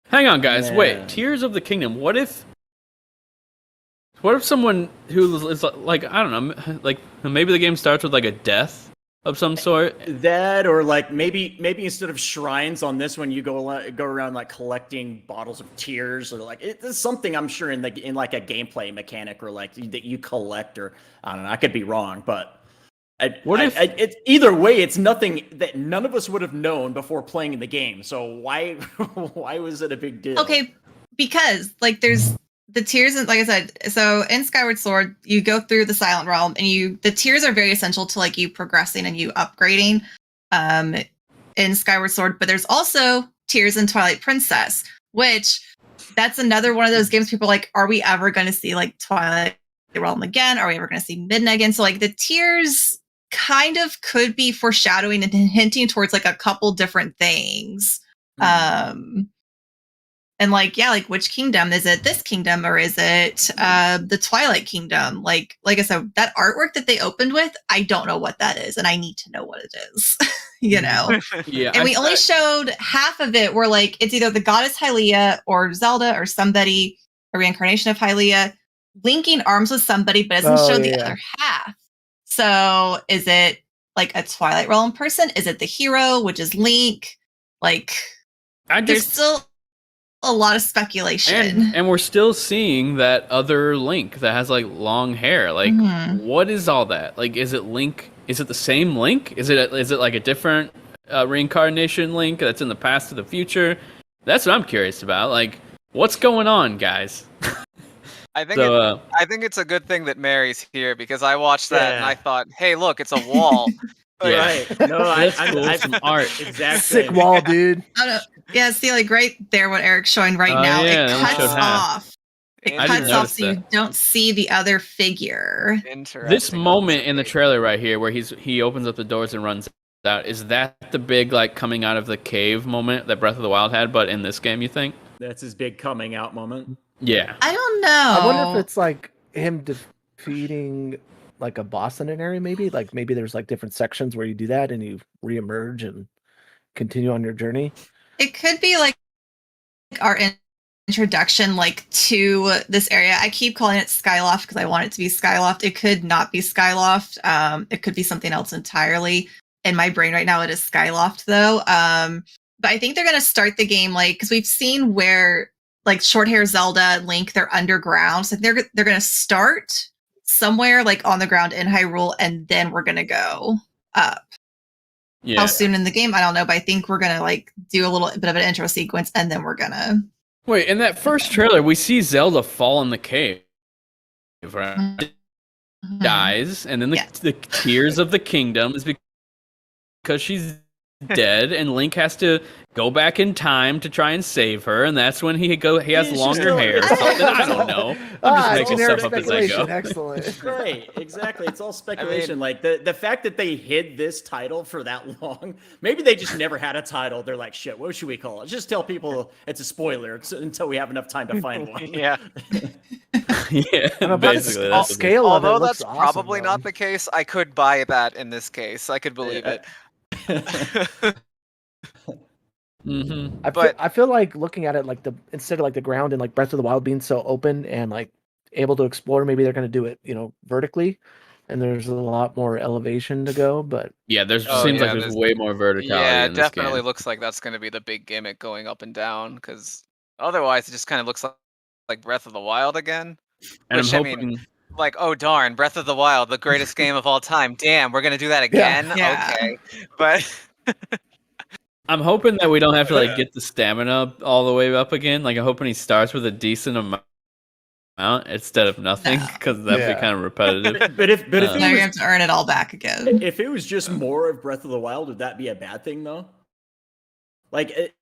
Hang on, guys. Man. Wait, Tears of the Kingdom. What if someone who is like, I don't know, like maybe the game starts with like a death of some sort? That or like maybe instead of shrines on this one, you go around like collecting bottles of tears or like it's something I'm sure in like a gameplay mechanic or like that you collect or I don't know. I could be wrong, but. It's either way, it's nothing that none of us would have known before playing the game. So why was it a big deal? Okay, because like there's the tiers, and like I said, so in Skyward Sword, you go through the Silent Realm, and the tiers are very essential to like you progressing and you upgrading in Skyward Sword. But there's also tiers in Twilight Princess, which that's another one of those games people are like, are we ever going to see like Twilight Realm again? Are we ever going to see Midna again? So like the tiers kind of could be foreshadowing and hinting towards like a couple different things. And like, yeah, like which kingdom? Is it this kingdom or is it the Twilight Kingdom? Like I said, that artwork that they opened with, I don't know what that is, and I need to know what it is. You know? Yeah. And we only showed half of it where like it's either the goddess Hylia or Zelda or somebody, a reincarnation of Hylia, linking arms with somebody, but doesn't show the other half. So is it like a Twilight Realm person? Is it the hero, which is Link? Like, there's still a lot of speculation. And we're still seeing that other Link that has like long hair. Like, what is all that? Like, is it Link? Is it the same Link? Is it like a different reincarnation Link that's in the past to the future? That's what I'm curious about. Like, what's going on, guys? I think it's a good thing that Mary's here because I watched that and I thought, hey, look, it's a wall. Right. No, That's cool. Some art. Exactly. Sick wall, dude. I don't know. Yeah, see, like right there, what Eric's showing right now, yeah, it that cuts showed half. off. It I didn't cuts off notice so you that. don't see the other figure. Interesting. This moment in the trailer right here, where he opens up the doors and runs out, is that the big like coming out of the cave moment that Breath of the Wild had? But in this game, you think? That's his big coming out moment. Yeah. I don't know. I wonder if it's like him defeating like a boss in an area, maybe? Like maybe there's like different sections where you do that and you reemerge and continue on your journey. It could be like our introduction like to this area. I keep calling it Skyloft because I want it to be Skyloft. It could not be Skyloft. It could be something else entirely. In my brain right now, it is Skyloft though. But I think they're going to start the game like, because we've seen where like short hair Zelda, Link, they're underground. So they're going to start somewhere like on the ground in Hyrule, and then we're going to go up. Yeah. How soon in the game, I don't know, but I think we're going to like do a little bit of an intro sequence, and then we're going to. Wait, in that first trailer, we see Zelda fall in the cave, right? Mm-hmm. Dies, and then the tears of the kingdom is because she's dead, and Link has to go back in time to try and save her, and that's when he has longer hair or something. I don't know. I'm just making generic stuff up as I go. Excellent. Right, exactly. It's all speculation. Like the fact that they hid this title for that long, maybe they just never had a title. They're like, shit, what should we call it? Just tell people it's a spoiler until we have enough time to find one. Yeah. Yeah, basically. I'll That's scale of it Although looks that's awesome, probably though. not the case, I could buy that in this case. I could believe it. Mm-hmm. I feel like looking at it like instead of like the ground and like Breath of the Wild being so open and like able to explore, maybe they're going to do it, vertically, and there's a lot more elevation to go. But Yeah, Oh, seems yeah, like there's there's- way more verticality Yeah, in it this definitely game. looks like that's going to be the big gimmick going up and down, because otherwise it just kind of looks like Breath of the Wild again. And Which, I'm I hoping. mean, like, oh darn, Breath of the Wild, the greatest game of all time. Damn, we're going to do that again? Yeah. Okay. But I'm hoping that we don't have to like get the stamina all the way up again. Like I'm hoping he starts with a decent amount instead of nothing, No. because that'd be kind of repetitive. But if Now it you was, have to earn it all back again. if it was just more of Breath of the Wild, would that be a bad thing though? Like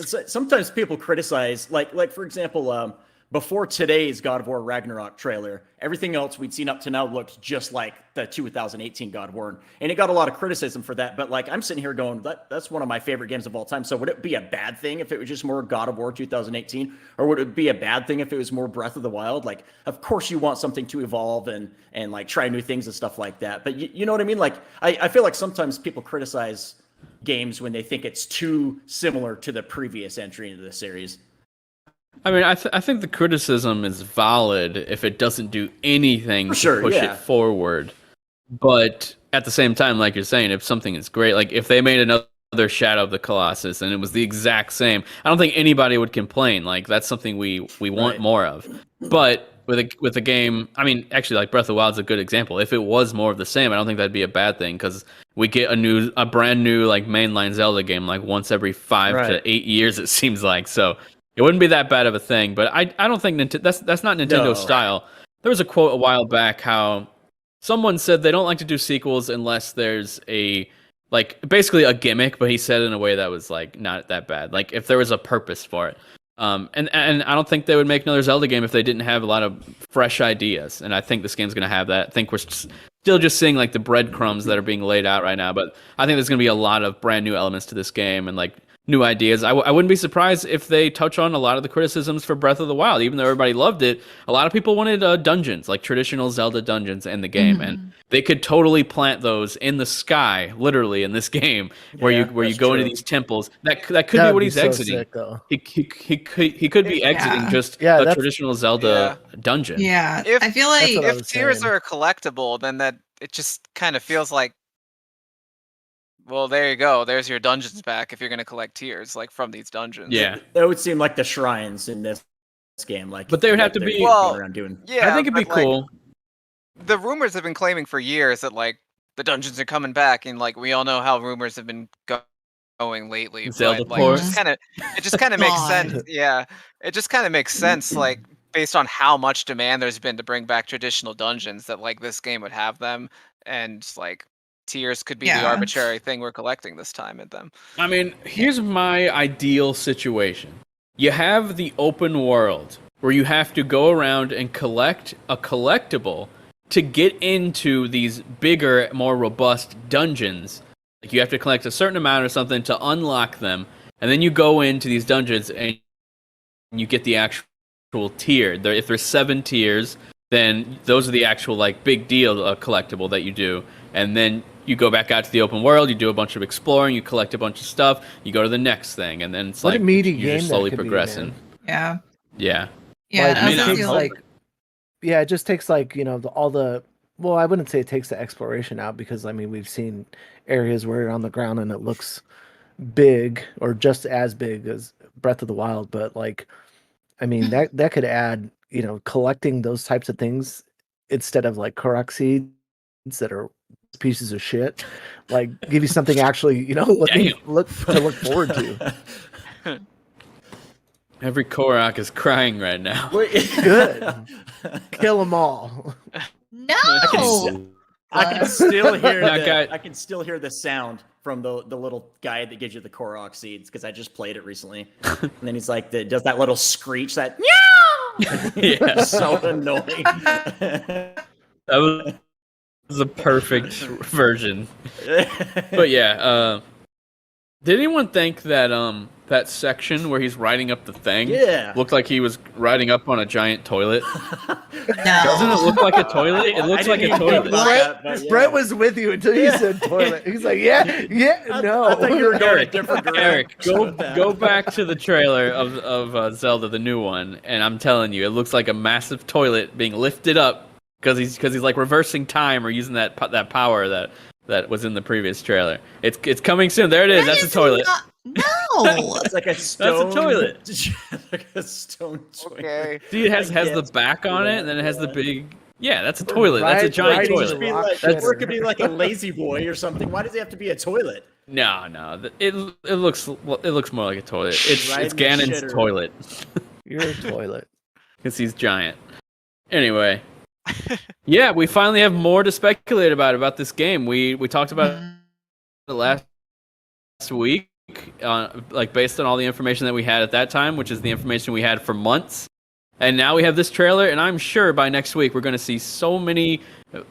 sometimes people criticize, like for example, before today's God of War Ragnarok trailer, everything else we'd seen up to now looked just like the 2018 God of War, and it got a lot of criticism for that. But like I'm sitting here going, that's one of my favorite games of all time. So would it be a bad thing if it was just more God of War 2018, or would it be a bad thing if it was more Breath of the Wild? Like, of course you want something to evolve and like try new things and stuff like that. But you know what I mean? Like I feel like sometimes people criticize games when they think it's too similar to the previous entry into the series. I mean, I think the criticism is valid if it doesn't do anything For sure, to push yeah. it forward. But at the same time, like you're saying, if something is great, like if they made another Shadow of the Colossus and it was the exact same, I don't think anybody would complain. Like that's something we want Right. more of. But with a game, I mean, actually, like Breath of the Wild is a good example. If it was more of the same, I don't think that'd be a bad thing, because we get a brand new like mainline Zelda game like once every 5 Right. to 8 years, it seems like. So it wouldn't be that bad of a thing. But I don't think that's not Nintendo No. style. There was a quote a while back how someone said they don't like to do sequels unless there's basically a gimmick, but he said it in a way that was like not that bad. Like if there was a purpose for it. And I don't think they would make another Zelda game if they didn't have a lot of fresh ideas. And I think this game's going to have that. I think we're still just seeing like the breadcrumbs that are being laid out right now. But I think there's going to be a lot of brand new elements to this game and like new ideas. I wouldn't be surprised if they touch on a lot of the criticisms for Breath of the Wild. Even though everybody loved it, a lot of people wanted dungeons, like traditional Zelda dungeons in the game. And they could totally plant those in the sky, literally in this game, where you that's go true. into these temples. That could be That'd what be he's so exiting. sick, though. He could be exiting Yeah. just Yeah, a that's- traditional Zelda dungeon. Yeah, If- I feel That's like what I if was tears saying. are collectible, then that it just kind of feels like, well, there you go. There's your dungeons back if you're going to collect tears like from these dungeons. Yeah. That would seem like the shrines in this game. Like, But they would have like to they're be- going Well, around doing. Yeah, I think it'd be but, like, cool. the rumors have been claiming for years that like the dungeons are coming back, and like we all know how rumors have been going lately. Zelda but, like, ports. it just kind of makes God. sense. Yeah, it just kind of makes sense, like based on how much demand there's been to bring back traditional dungeons, that like this game would have them, and like tiers could be the Yeah. arbitrary thing we're collecting this time at them. I mean, here's my ideal situation. You have the open world where you have to go around and collect a collectible to get into these bigger, more robust dungeons. Like you have to collect a certain amount or something to unlock them, and then you go into these dungeons and you get the actual tier. If there's 7 tiers, then those are the actual like big deal collectible that you do, and then you go back out to the open world, you do a bunch of exploring, you collect a bunch of stuff, you go to the next thing, and then it's What a like meaty you're game just that slowly could be, progressing. man. Yeah. Yeah. Yeah. Like, and it also takes feel like- yeah, it just takes like, all the, well, I wouldn't say it takes the exploration out, because I mean, we've seen areas where you're on the ground and it looks big or just as big as Breath of the Wild, but like, I mean, that could add, collecting those types of things instead of like Korok seeds that are pieces of shit, like give you something actually, look forward to. Every Korok is crying right now. Good. Kill them all. No. I can still hear Now, guy- I can still hear the sound from the little guy that gives you the Korok seeds, because I just played it recently. And then he's like, does that little screech, that Yeah. so annoying. That was a perfect version. But yeah, did anyone think that that section where he's riding up the thing looked like he was riding up on a giant toilet? Doesn't it look like a toilet? It looks like a toilet. Brett was with you until you said toilet. He's like, yeah, no. I thought you were going a different direction. Eric, go back to the trailer of Zelda, the new one, and I'm telling you, it looks like a massive toilet being lifted up because he's like reversing time or using that power that was in the previous trailer. It's coming soon. There it is. That's a toilet. No. It's like a stone. That's a toilet. Like a stone toilet. Okay. See, it has the back on it, and then it has the big. Yeah, that's a toilet. That's a giant riding toilet. the Be rock like, shitter. or it could be like a lazy boy or something. Why does it have to be a toilet? No. It looks more like a toilet. It's Riding the Ganon's shitter. toilet You're a toilet. because he's giant. Anyway, yeah, we finally have more to speculate about this game. We talked about it last week, like based on all the information that we had at that time, which is the information we had for months. And now we have this trailer, and I'm sure by next week we're going to see so many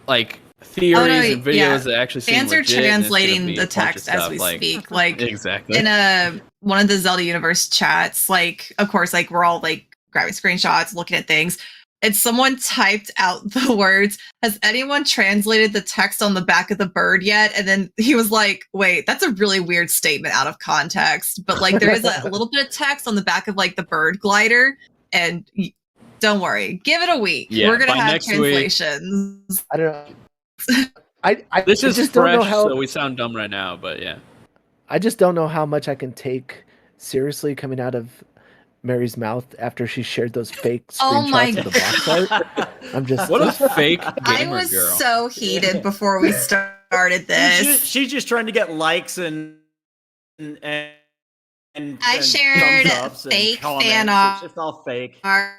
like theories and videos that actually seem fans are legit, and it's gonna translating be a the bunch of text as stuff, we like- speak. Like Exactly. in one of the Zelda Universe chats, like of course, like we're all like grabbing screenshots, looking at things. And someone typed out the words, "Has anyone translated the text on the back of the bird yet?" And then he was like, "Wait, that's a really weird statement out of context." But like there is a little bit of text on the back of like the bird glider, and don't worry, give it a week. Yeah, We're gonna by have next week- translations. I don't know. I This is just fresh, don't know how. so we sound dumb right now, but yeah. I just don't know how much I can take seriously coming out of Mary's mouth after she shared those fake Oh my screenshots of the box art. I'm just What a fake I gamer was girl. so heated before we started this. She's just trying to get likes and I and shared thumbs ups and fake comments. fan It's just all fake. art,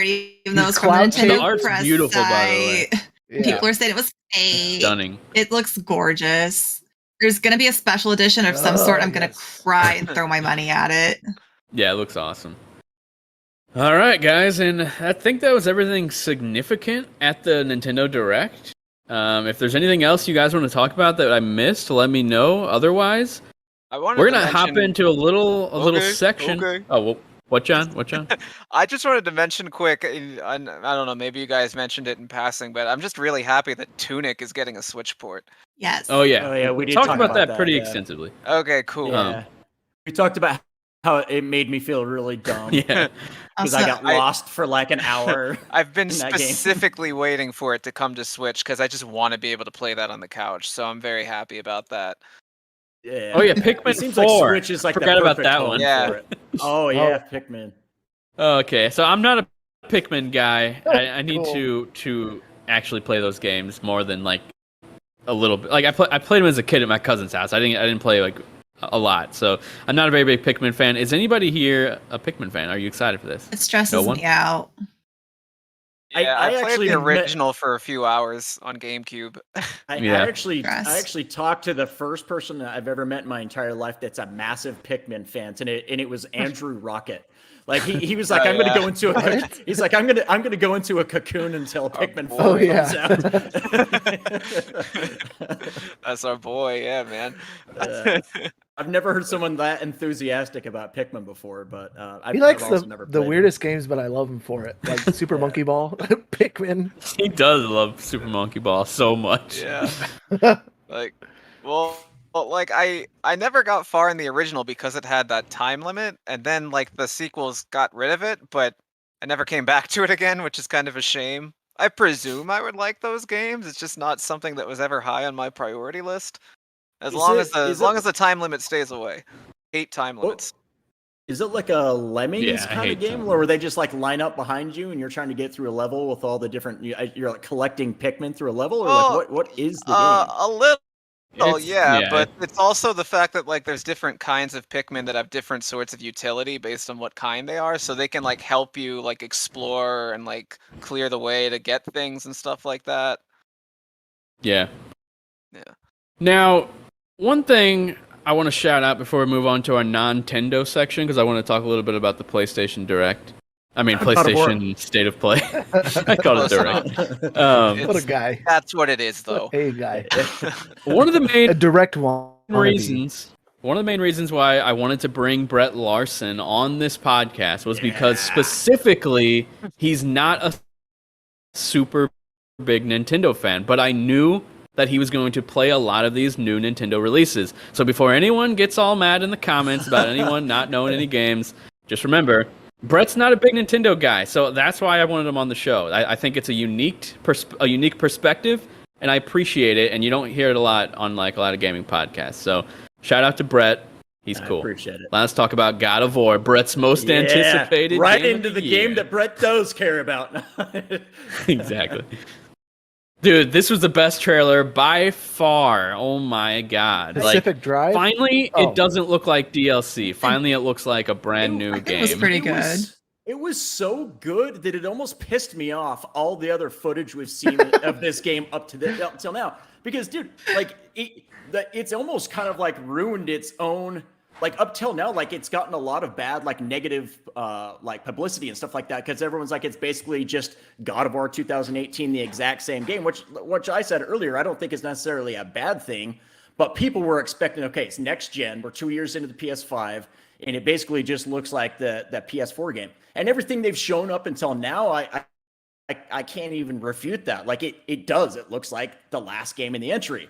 even though it's from Cloud the chase. Nintendo The art's press beautiful, by the way. site. yeah. People are saying it was fake. Stunning. It looks gorgeous. There's going to be a special edition of some sort. I'm going to yes. cry and throw my money at it. Yeah, it looks awesome. All right, guys, and I think that was everything significant at the Nintendo Direct. If there's anything else you guys want to talk about that I missed, let me know. Otherwise, I wanted we're to gonna hop mention- into a little Okay, section. okay. Oh, well, what, John? What, John? I just wanted to mention quick, I don't know, maybe you guys mentioned it in passing, but I'm just really happy that Tunic is getting a Switch port. Yes. Oh yeah, Oh yeah, we did talked talk about that pretty yeah. extensively. Okay, cool. Yeah. We talked about how it made me feel really dumb. Yeah, Because Also, I got lost for like an hour. I've been in that game. specifically waiting for it to come to Switch because I just want to be able to play that on the couch. So I'm very happy about that. Yeah. Oh yeah, It Pikmin seems 4. like Switch is like Forgot the about perfect that home one. Yeah. for it. Oh yeah, Pikmin. Okay, so I'm not a Pikmin guy. I need Cool. to actually play those games more than like a little bit. Like I played them as a kid at my cousin's house. I didn't play like a lot. So I'm not a very big Pikmin fan. Is anybody here a Pikmin fan? Are you excited for this? it stresses No one? me out. Yeah, I I played actually the met- original for a few hours on GameCube. Yeah. I actually Stress. talked to the first person that I've ever met in my entire life that's a massive Pikmin fan, and it was Andrew Rocket. Like he was like, Oh, I'm gonna yeah. go into a he's like, I'm gonna go into a cocoon until Pikmin 4 Oh, yeah. comes out. That's our boy, yeah, man. Uh, I've never heard someone that enthusiastic about Pikmin before, but He likes I've also never the played weirdest games, but I love him for it. Like Super Monkey Ball, Pikmin. He does love Super Monkey Ball so much. Yeah. Like, well, like I never got far in the original because it had that time limit, and then like the sequels got rid of it, but I never came back to it again, which is kind of a shame. I presume I would like those games. It's just not something that was ever high on my priority list. As long as the time limit stays away. Hate time limits. Is it like a Lemmings Yeah, I kind of hate game, them. where they just like line up behind you and you're trying to get through a level with all the different? You're like collecting Pikmin through a level, or Oh, like what is the game? A little. It's- Yeah, but it's also the fact that like there's different kinds of Pikmin that have different sorts of utility based on what kind they are, so they can like help you like explore and like clear the way to get things and stuff like that. Yeah. Yeah. Now, one thing I want to shout out before we move on to our non-Tendo section, because I want to talk a little bit about the PlayStation Direct. I mean, PlayStation State of Play. I call it Close enough. Direct. What a guy! That's what it is, though. What a guy! One of the A main direct one. One of the main reasons why I wanted to bring Brett Larson on this podcast was because specifically he's not a super big Nintendo fan, but I knew that he was going to play a lot of these new Nintendo releases. So before anyone gets all mad in the comments about anyone not knowing any games, just remember, Brett's not a big Nintendo guy, so that's why I wanted him on the show. I think it's a unique perspective, and I appreciate it, and you don't hear it a lot on like a lot of gaming podcasts. So shout out to Brett. He's cool. I appreciate it. Let's talk about God of War, Brett's most anticipated right game into of the year. game that Brett does care about. Exactly. Dude, this was the best trailer by far. Oh my god. Pacific Drive? Finally, Oh. it doesn't look like DLC. Finally, it looks like a brand new It was game. pretty good. It was so good that it almost pissed me off all the other footage we've seen of this game up till now. Because, dude, like it's almost kind of like ruined its own. Like up till now, like it's gotten a lot of bad, like negative, like publicity and stuff like that. Because everyone's like, it's basically just God of War 2018, the exact same game. Which I said earlier, I don't think is necessarily a bad thing. But people were expecting, okay, it's next gen. We're 2 years into the PS5, and it basically just looks like that PS4 game. And everything they've shown up until now, I can't even refute that. Like it does. It looks like the last game in the entry.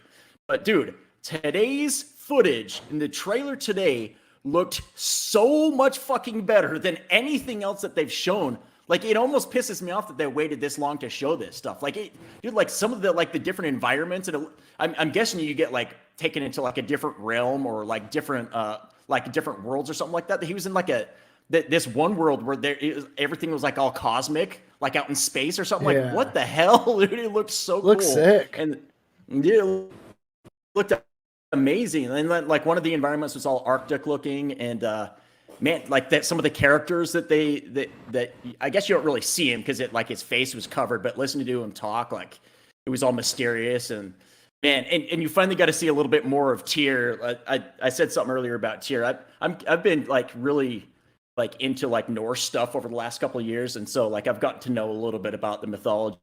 But dude, today's footage in the trailer today looked so much fucking better than anything else that they've shown. Like it almost pisses me off that they waited this long to show this stuff. Like dude, like some of the different environments, and I'm guessing you get like taken into like a different realm or like different worlds or something like that. He was in like this one world where everything was like all cosmic, like out in space or something. Yeah. Like what the hell? Dude, it looked so Looks cool. sick. And yeah, it looked amazing. And then like one of the environments was all Arctic looking, and man, like that some of the characters that I guess you don't really see him because his face was covered, but listening to him talk, like it was all mysterious. And man, and you finally got to see a little bit more of Tyr. I said something earlier about Tyr. I've been like really like into like Norse stuff over the last couple of years, and so like I've gotten to know a little bit about the mythology,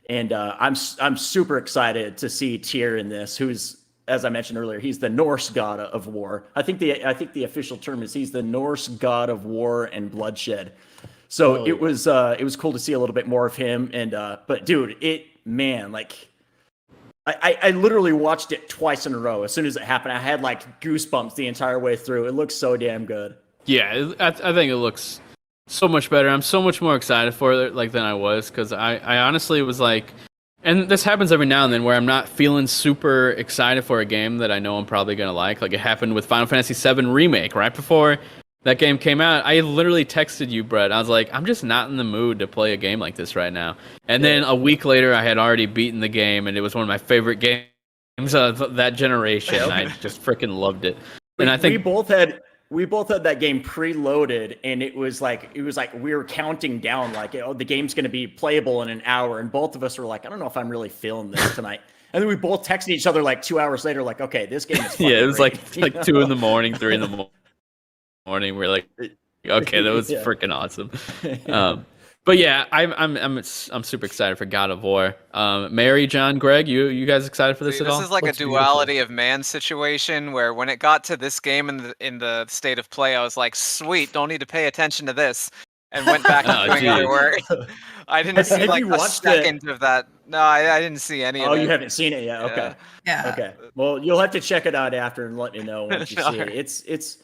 and I'm super excited to see Tyr in this. Who's, as I mentioned earlier, he's the Norse god of war. I think the official term is he's the Norse god of war and bloodshed. So it was cool to see a little bit more of him. And but dude, I literally watched it twice in a row. As soon as it happened, I had like goosebumps the entire way through. It looks so damn good. Yeah, I think it looks so much better. I'm so much more excited for it than I was, because I honestly was like, and this happens every now and then where I'm not feeling super excited for a game that I know I'm probably going to like. Like it happened with Final Fantasy VII Remake right before that game came out. I literally texted you, Brett. I was like, I'm just not in the mood to play a game like this right now. And then a week later, I had already beaten the game, and it was one of my favorite games of that generation. I just freaking loved it. And I think we both had that game preloaded, and it was like we were counting down, like, oh, the game's going to be playable in an hour, and both of us were like, I don't know if I'm really feeling this tonight. And then we both texted each other like 2 hours later, like, okay, this game is fucking yeah, it was great. like 2 in the morning, 3 in the morning. We're like, okay, that was freaking awesome. But yeah, I'm super excited for God of War. Mary, John, Greg, you guys excited for this See, at all? this is like Looks a duality of man situation where when it got to this game in the state of play, I was like, sweet, don't need to pay attention to this, and went back to Oh, doing other geez. work. I didn't see Have like you a watched it? second of that. No, I didn't see any Oh, of it. you haven't seen it yet? Okay. Yeah. Okay. Well, you'll have to check it out after and let me know once you see Sure. it.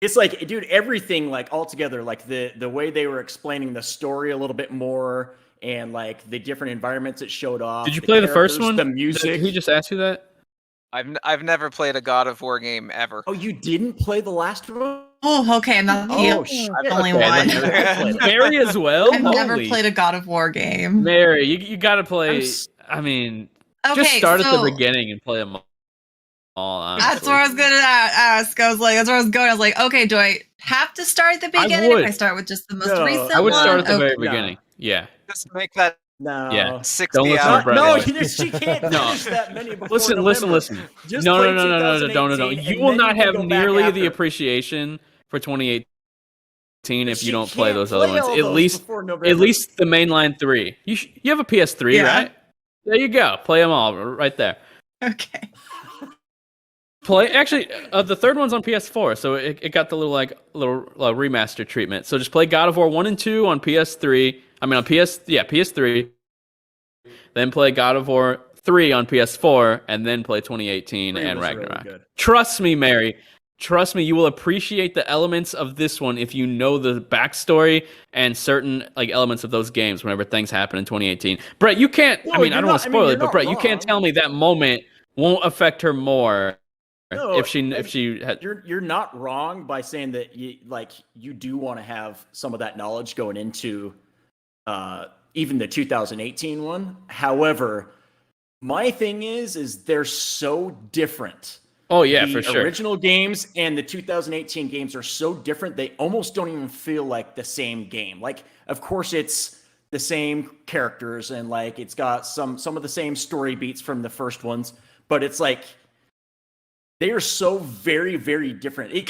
It's like, dude, everything like all together, like the way they were explaining the story a little bit more, and like the different environments it showed off. Did you play the first characters, one? The music. He just asked you that. I've never played a God of War game ever. Oh, you didn't play the last one? Oh, okay. I'm not Oh, the shit. only Okay, one. I played it. Mary as well. I've never Holy- played a God of War game. Mary, you got to play. s- I mean, Okay, just start at so the beginning and play them all. Honestly. that's where I was gonna ask. I was like, that's where I was going. I was like, okay, do I have to start at the beginning? would. If I start with just the most No, recent I would one? start at the Okay. very No. beginning. Yeah. Just make that No. Yeah. 60 Don't listen to hours. Brett. No, Boy. she can't No. finish that many before Listen. November. Just No, play no. 2018, You and will then not you can have go back nearly the after. appreciation for 2018 if She you don't play can't those other play ones. all At those least before November. the mainline 3. You have a PS3, Yeah. right? There you go. Play them all right there. Okay. Actually, the third one's on PS4, so it got the little remaster treatment. So just play God of War 1 and 2 on PS3. I mean on PS3. Then play God of War 3 on PS4, and then play 2018 Three and was really Ragnarok. good. Trust me, Mary. Trust me, you will appreciate the elements of this one if you know the backstory and certain like elements of those games whenever things happen in 2018. Brett, you can't. No, I mean, I you're don't want not- to I mean, spoil you're it, but not Brett, you can't wrong. tell me that moment won't affect her more No, if she had. You're not wrong by saying that you do want to have some of that knowledge going into even the 2018 one. However, my thing is they're so different. Oh yeah, The for sure. original games and the 2018 games are so different. They almost don't even feel like the same game. Like, of course, it's the same characters and like it's got some of the same story beats from the first ones, but it's like they are so very, very different. I almost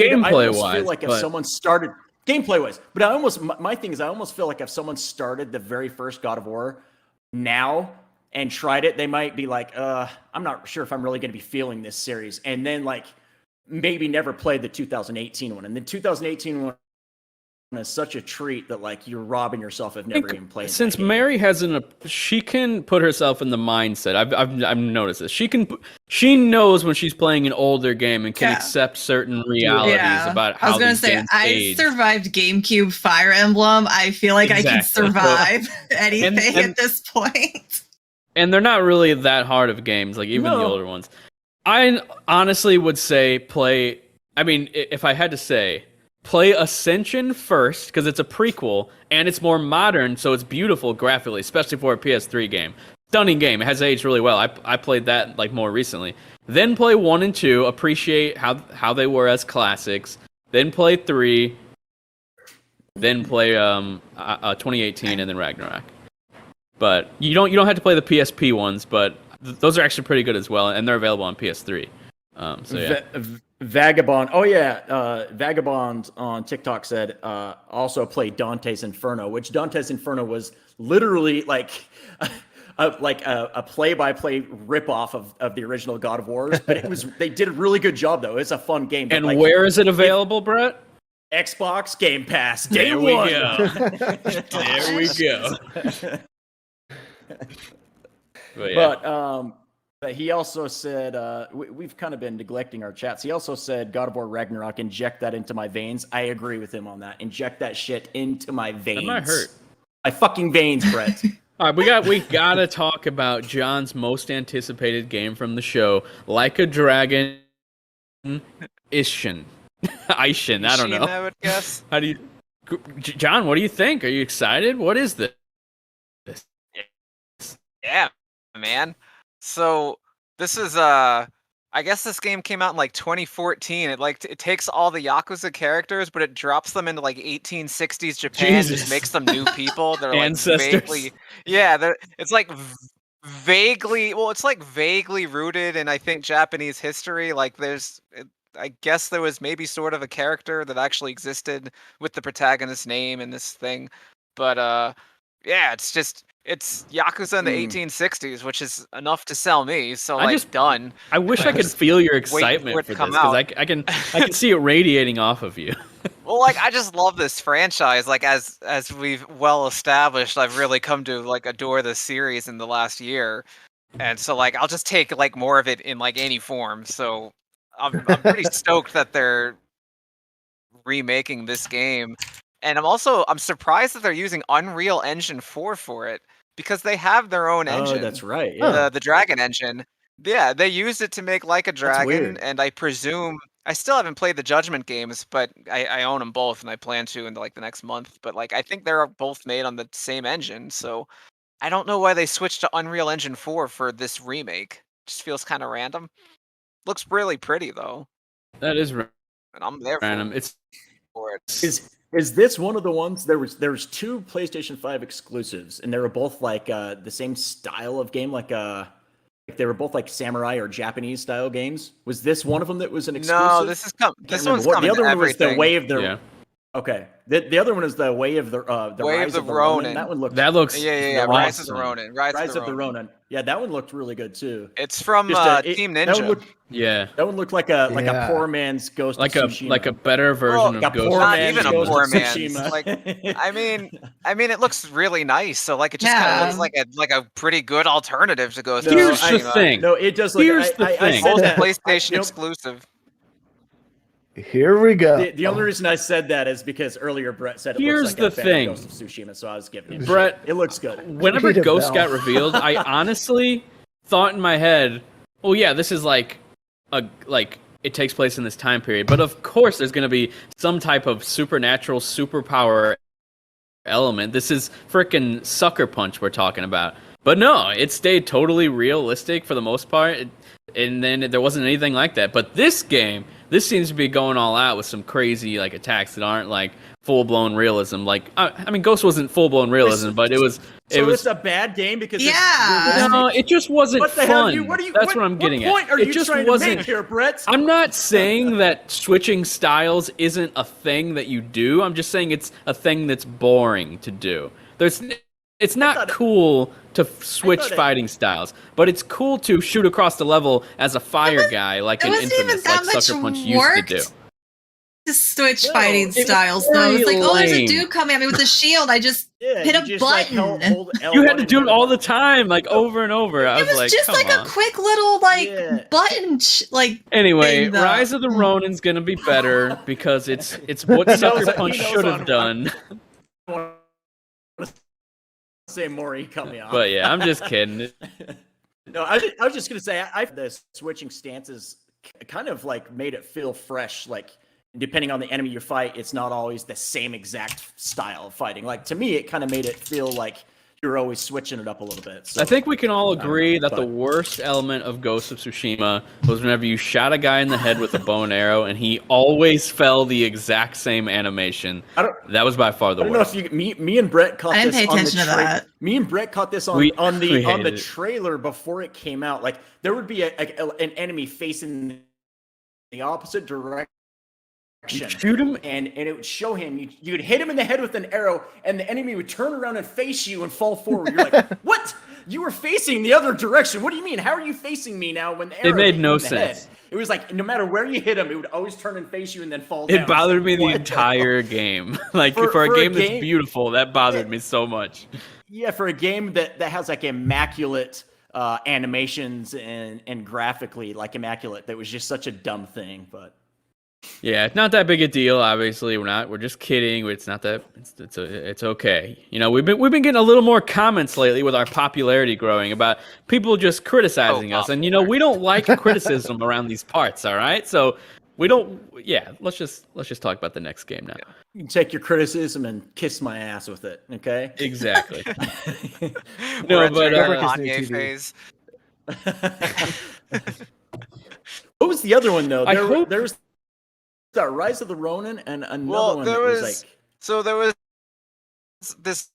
Gameplay-wise, feel like if but- someone started gameplay wise, but my thing is I almost feel like if someone started the very first God of War now and tried it, they might be like, I'm not sure if I'm really going to be feeling this series, and then like maybe never play the 2018 one. And the 2018 one is such a treat that like you're robbing yourself of never even playing. Since that game. Mary she can put herself in the mindset. I've noticed this. She knows when she's playing an older game and can Yeah. accept certain realities about how I was gonna these say games I age. survived GameCube Fire Emblem. I feel like I can Exactly. survive anything And- at this point. And they're not really that hard of games, like even the No. older ones. I honestly would say play. I mean, if I had to say, play Ascension first because it's a prequel and it's more modern, so it's beautiful graphically, especially for a PS3 game. Stunning game. It has aged really well. I played that like more recently. Then play 1 and 2. Appreciate how they were as classics. Then play 3. Then play 2018 and then Ragnarok. But you don't have to play the PSP ones, but those are actually pretty good as well, and they're available on PS3. So yeah. Vagabond. Oh yeah, Vagabond on TikTok said also play Dante's Inferno, which Dante's Inferno was literally like a play-by-play ripoff of the original God of Wars, but they did a really good job though. It's a fun game. But And like, where is it available, Brett? Xbox Game Pass. Day There we one. go. There we go. But yeah. But he also said we've kind of been neglecting our chats. He also said God of War Ragnarok, inject that into my veins. I agree with him on that. Inject that shit into my veins. That might hurt. My fucking veins, Brett. All right, we gotta talk about John's most anticipated game from the show, Like a Dragon, Ishin. Ishin, I don't Ishin, know. I would guess. How do you, John? What do you think? Are you excited? What is this? Yeah, man. So this is I guess this game came out in like 2014. It takes all the Yakuza characters, but it drops them into like 1860s Japan, Jesus. just makes them new people. They're like Ancestors. vaguely, it's like vaguely rooted in I think Japanese history. Like I guess there was maybe sort of a character that actually existed with the protagonist's name in this thing, but yeah, it's Yakuza in the 1860s, which is enough to sell me. So I like just- done. I wish I could just feel your waiting for excitement it for to come this because out. I can see it radiating off of you. Well, like I just love this franchise. Like as we've well established, I've really come to like adore this series in the last year, and so like I'll just take like more of it in like any form. So I'm pretty stoked that they're remaking this game, and I'm surprised that they're using Unreal Engine 4 for it because they have their own engine. Oh, that's right. Yeah. The Dragon engine. Yeah, they used it to make Like a Dragon, weird. and I presume I still haven't played the Judgment games, but I own them both, and I plan to in like the next month. But like I think they're both made on the same engine, so I don't know why they switched to Unreal Engine 4 for this remake. Just feels kind of random. Looks really pretty though, That is and I'm there random. for it. Is this one of the ones? There was 2 PlayStation 5 exclusives, and they were both like the same style of game, like they were both like samurai or Japanese style games. Was this one of them that was an exclusive? No, this one's coming The other to one was the everything. Way of the. Yeah. Okay. The other one is the Way of the Way Rise of the Ronin. Ronin. That looks Yeah. awesome. Rise of the Ronin. Rise of the Ronin. Yeah, that one looked really good too. It's from Team That Ninja. one looked, Yeah. that one looked like a Yeah. poor man's Ghost Like of a Tsushima. better version Well, of like a Ghost. poor Not man's even a Ghost poor of man's. Tsushima. Like, I mean, it looks really nice. So like, it just kind Yeah. of looks like a pretty good alternative to Ghost of Here's Tsushima. the thing. No, it does look. Here's the I thing. said Both that. PlayStation You know, exclusive. Here we go. The only reason I said that is because earlier Brett said it Here's looks like the a better thing. Ghost of Tsushima, so I was giving it. Brett, It looks good. Whenever Rita Ghost Bell. got revealed, I honestly thought in my head, "Oh yeah, this is like it takes place in this time period." But of course, there's going to be some type of supernatural superpower element. This is frickin' Sucker Punch we're talking about. But no, it stayed totally realistic for the most part, and then there wasn't anything like that. But this game, this seems to be going all out with some crazy like attacks that aren't like full blown realism. Like I mean, Ghost wasn't full blown realism, but it was. So it's a bad game because it's Yeah. realistic? No, it just wasn't What the hell? fun. What are you? That's what I'm getting what point at. are It you just trying to wasn't. make here, Brett? I'm not saying that switching styles isn't a thing that you do. I'm just saying it's a thing that's boring to do. It's not cool to switch thought it- fighting styles, but it's cool to shoot across the level as a fire guy, like it in wasn't even Infamous, that like much Sucker Punch used to work do. to switch No, fighting it was styles though. It's like, very oh, there's a lame. dude coming at me with a shield. I just Yeah, hit you a just, like, button. hold You L1 had to and do it hold all it. the time, like over and over. I It was like, just come like on. a quick little like Yeah. button like Anyway, thing, though. Rise of the Ronin's gonna be better because it's what Sucker knows- Punch he knows should on- have done. I want to say more. He cut me off. But yeah, I'm just kidding. No, I was just gonna say the switching stances kind of like made it feel fresh. Like depending on the enemy you fight, it's not always the same exact style of fighting. Like to me, it kind of made it feel like you're always switching it up a little bit. So, I think we can all agree that the but- worst element of Ghost of Tsushima was whenever you shot a guy in the head with a bow and arrow, and he always fell the exact same animation. That was by far the I don't know worst. if me and Brett caught I didn't this pay on the attention to that. Me and Brett caught this on We the hated it. trailer before it came out. Like there would be an enemy facing the opposite direction. Shoot him. And it would show him you would hit him in the head with an arrow, and the enemy would turn around and face you and fall forward. You're like, what? You were facing the other direction. What do you mean? How are you facing me now? When the arrow made hit no you in the head? sense. It was like no matter where you hit him, it would always turn and face you and then fall down. It bothered me the What entire game. Like For- for a for a game that's game- beautiful, that bothered me so much. Yeah, for a game that has like immaculate animations and graphically like immaculate, that was just such a dumb thing. But Yeah, it's not that big a deal. Obviously, we're just kidding. It's not that. It's okay. You know, we've been getting a little more comments lately with our popularity growing about people just criticizing us, and you know, we don't like criticism around these parts. All right, so we don't. Yeah, let's just talk about the next game now. you can take your criticism and kiss my ass with it. Okay. Exactly. We're No, but entering Network the is new Kanye TV. phase. What was the other one though? I There hope- was the Rise of the Ronin and another Well, one there that was was like there was this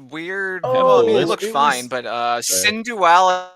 weird. Oh, well, I mean, it it looked was- fine, but Sin Duality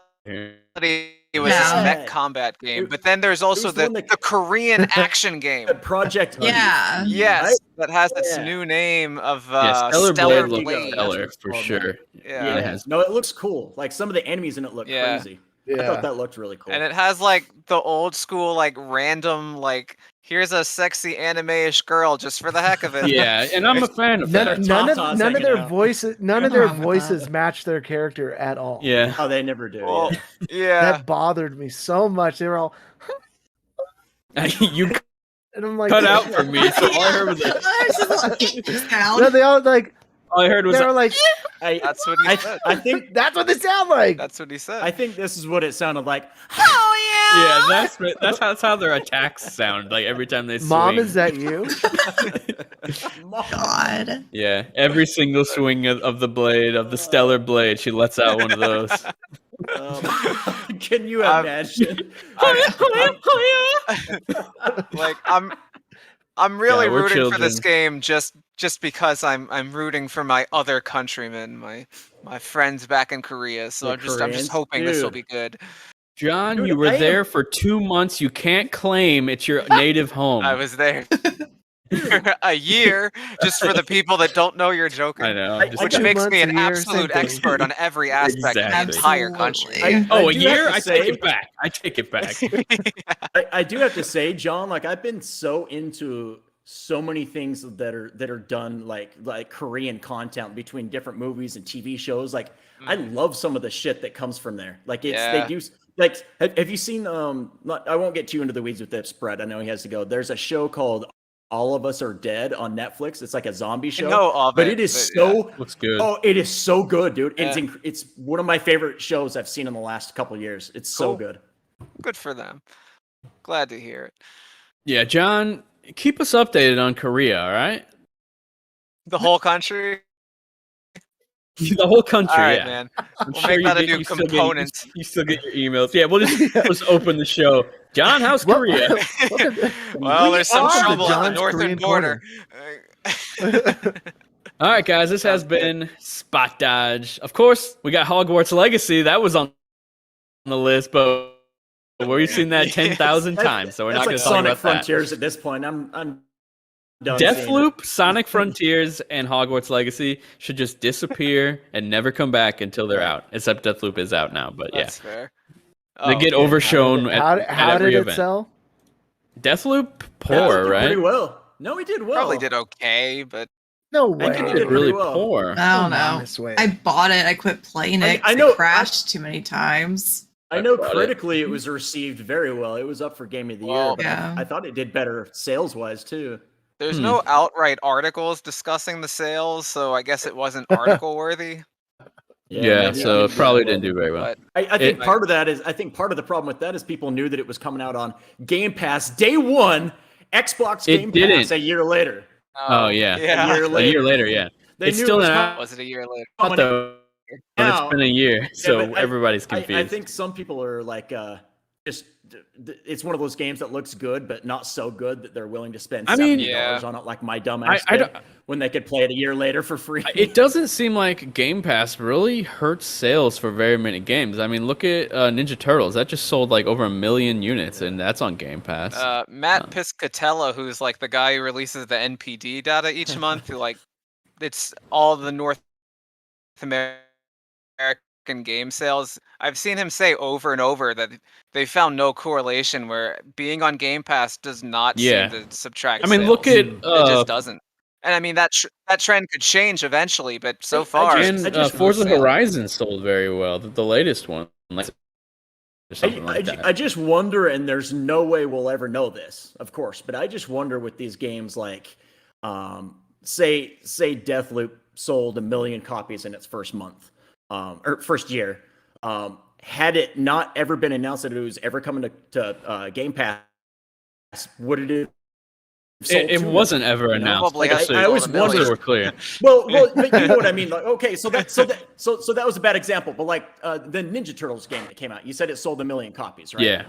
It was this No. mech combat game, but then there's also was the one the that- Korean action game. Project Eve. Yeah. Yes, Right? that has its Yeah. new name of Yeah, Stellar Stellar Blade Blade. looks stellar That's for called sure. Yeah. It has- No, it looks cool. Like some of the enemies in it look Yeah. crazy. I thought that looked really cool. And it has like the old school, like random, like here's a sexy anime-ish girl just for the heck of it. Yeah, and I'm a fan of that. None of Tatas their hanging out. voices, none of Nothing their wrong with voices that. match their character at all. Yeah. Oh, they never do. Well, yeah. yeah. That bothered me so much. They were all, You and I'm like, cut out for me, so all I heard was like, It's just like sound. No, they all like, all I heard was they were like, That's what he said. I think that's what they sound like. That's what he said. I think this is what it sounded like. yeah, that's how their attacks sound like every time they swing. Mom, is that you? God. Yeah, every single swing of the blade, of the stellar blade, she lets out one of those. Can you imagine? Like I'm really Yeah, we're rooting for this children. game just because I'm rooting for my other countrymen, my friends back in Korea. So The I'm just Koreans? hoping this will Dude. be good. John, Dude, you were I am- there for 2 months. You can't claim it's your native home. I was there a year, just for the people that don't know you're joking. I know. I- Just I Which got- makes 2 me an months, a year, same absolute thing. expert on every aspect of the Exactly. entire country. Absolutely. oh, I a do have year? to I say- take it back. I take it back. I do have to say, John, like I've been so into so many things that are done like Korean content between different movies and TV shows. Like I love some of the shit that comes from there. Like it's Yeah. they do like have you seen I won't get too into the weeds with this, Brett. I know he has to go. There's a show called All of Us Are Dead on Netflix. It's like a zombie show. know of but it, it is but yeah. so Looks good. Oh, it is so good, dude. Yeah. It's one of my favorite shows I've seen in the last couple of years. It's so Cool. good. Good for them. Glad to hear it. Yeah, John, keep us updated on Korea, all right? The whole country. The whole country, All right, yeah. man. I'm We'll make that a new you still get- component. you still get your emails. Yeah, we'll just open the show. John, how's What- Korea? Well, there's some are the trouble at the John's northern Korean border. All right, guys, this has been Spot Dodge. Of course, we got Hogwarts Legacy. That was on the list, but we've seen that 10,000 times, so we're not That's going like to talk Sonic about Frontiers at this point. I'm done. that. seeing it. Deathloop, Sonic Frontiers, and Hogwarts Legacy should just disappear and never come back until they're out. Except Deathloop is out now, but yeah. That's fair. They get overshown How at did every it event. sell? Deathloop, Yeah, poor, he did Pretty right? well. No, he did well. Probably did okay, but No I think way. it did Really pretty well. poor. I don't know. This way. I bought it. I quit playing it. I 'cause know- It crashed too many times. I know bought it. critically it was received very well. It was up for Game of the Year, Well, but yeah. I thought it did better sales wise too. there's Hmm. no outright articles discussing the sales, so I guess it wasn't article worthy. Yeah, maybe so it it probably didn't do very well. But I think It- part of that is I think part of the problem with that is people knew that it was coming out on Game Pass day one, Xbox It Game didn't. Pass a year later. Oh, yeah. yeah. A year A year later, yeah. They It's knew still it was not Was it a year later? out though, but now. it's been a year, so but I- everybody's confused. I think some people are like, just it's one of those games that looks good, but not so good that they're willing to spend I mean- $70 on it, like my dumbass I did, don't- when they could play it a year later for free. It doesn't seem like Game Pass really hurts sales for very many games. I mean, look at Ninja Turtles. That just sold like over 1 million units, and that's on Game Pass. Matt Piscatella, who's like the guy who releases the NPD data each month, who like it's all the North American game sales. I've seen him say over and over that they found no correlation where being on Game Pass does not Yeah. seem to subtract. I mean, look at it just doesn't. And I mean that trend could change eventually, but so far, and I just Forza sales. Horizon sold very well. The latest one, like or something like that. I just wonder, and there's no way we'll ever know this, of course, but I just wonder with these games like, say Deathloop sold 1 million copies in its first month, or first year. Had it not ever been announced that it was ever coming to Game Pass, would it have sold It 2 wasn't ever announced. Probably Like, has so I always sold 1 million. wonder- we're clear. Well, but you know what I mean. Like, okay, so that was a bad example. But like the Ninja Turtles game that came out, you said it sold 1 million copies, right? Yeah.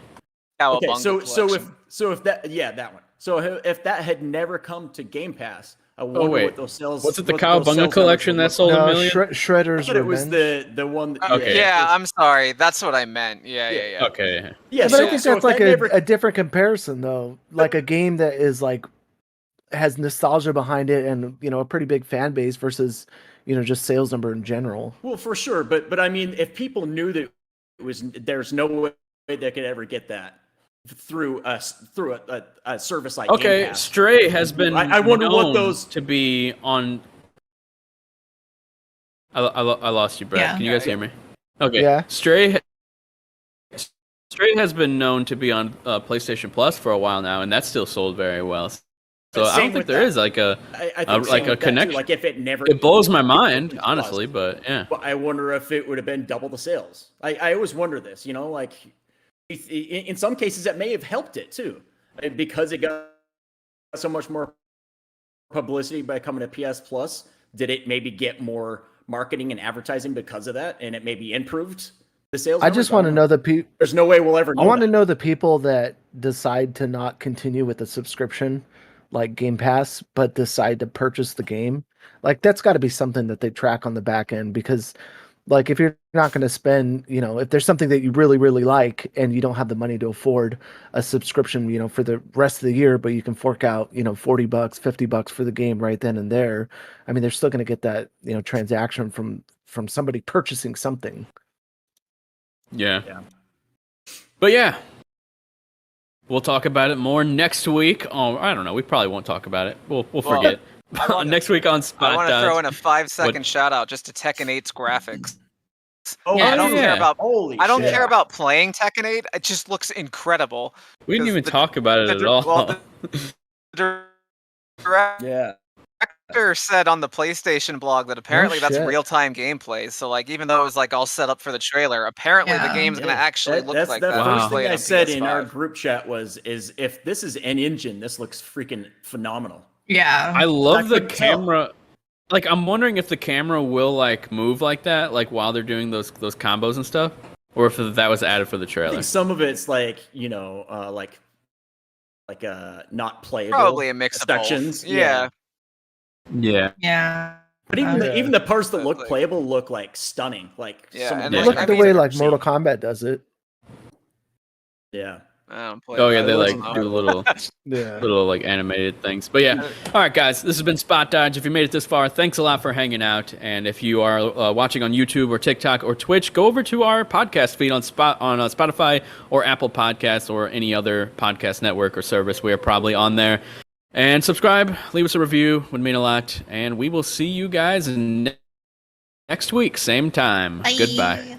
Okay, Cowabunga so collection. if that one, so if that had never come to Game Pass, I wonder wait. what those sales. Was it the what those Cowabunga sales collection numbers that would look sold like. a No, million? I Shredder's thought it was Revenge. the one. Okay. Yeah, I'm sorry. That's what I meant. Yeah. Okay. Yeah, but so, I think so that's if like that never- a different comparison though. Like a game that is like has nostalgia behind it and a pretty big fan base versus just sales number in general. Well, for sure, but I mean, if people knew that there's no way they could ever get that through a service like Game Okay, Pass. Stray has been I wonder what known those- to be on. I lost you, Brett. Yeah. Can you guys hear me? Okay. Yeah. Stray has been known to be on PlayStation Plus for a while now, and that's still sold very well. So I Same don't think with there that. is like a I think like same a with that, too. connection. Like if it never, It blows my mind, Plus. honestly, but yeah. But I wonder if it would have been double the sales. I always wonder this, like in some cases that may have helped it too, because it got so much more publicity by coming to PS Plus. Did it maybe get more marketing and advertising because of that, and it maybe improved the sales? I just want to know the people. There's no way we'll ever know. I want to that. know the people that decide to not continue with the subscription, like Game Pass, but decide to purchase the game. Like that's got to be something that they track on the back end because, like, if you're not going to spend, if there's something that you really, really like and you don't have the money to afford a subscription, for the rest of the year, but you can fork out, $40, $50 for the game right then and there. I mean, they're still going to get that, transaction from somebody purchasing something. Yeah. Yeah. But yeah. We'll talk about it more next week. Oh, I don't know. We probably won't talk about it. We'll forget. Next week on Spot I want to Dodge. throw in a 5-second shout out just to Tekken 8's graphics. Oh, Yeah, I don't yeah. care about Holy I don't shit. care about playing Tekken 8. It just looks incredible. We didn't 'cause even the- talk about it at all. Well, the director Yeah. said on the PlayStation blog that apparently that's shit. real-time gameplay. So like even though it was like all set up for the trailer, apparently the Yeah. game's gonna actually look That's like the that. Wow. first Play thing it I on said in our PS5. group chat is if this is an engine, this looks freaking phenomenal. Yeah. I love the couldn't tell. camera. Like, I'm wondering if the camera will like move like that, like while they're doing those combos and stuff, or if that was added for the I trailer. think some of it's like not playable. Probably a mix sections. of both. Yeah. Yeah. Yeah. But even the parts that look Like- playable look like stunning. Like Yeah, some of and the Yeah. Look I at the mean, way I've like ever Mortal seen. Kombat does it. Yeah. I don't play Oh yeah, that. they It like looks do little Yeah. like animated things. But yeah. All right, guys, this has been Spot Dodge. If you made it this far, thanks a lot for hanging out. And if you are watching on YouTube or TikTok or Twitch, go over to our podcast feed on Spotify or Apple Podcasts or any other podcast network or service. We are probably on there. And subscribe, leave us a review, would mean a lot. And we will see you guys next week, same time. Bye. Goodbye.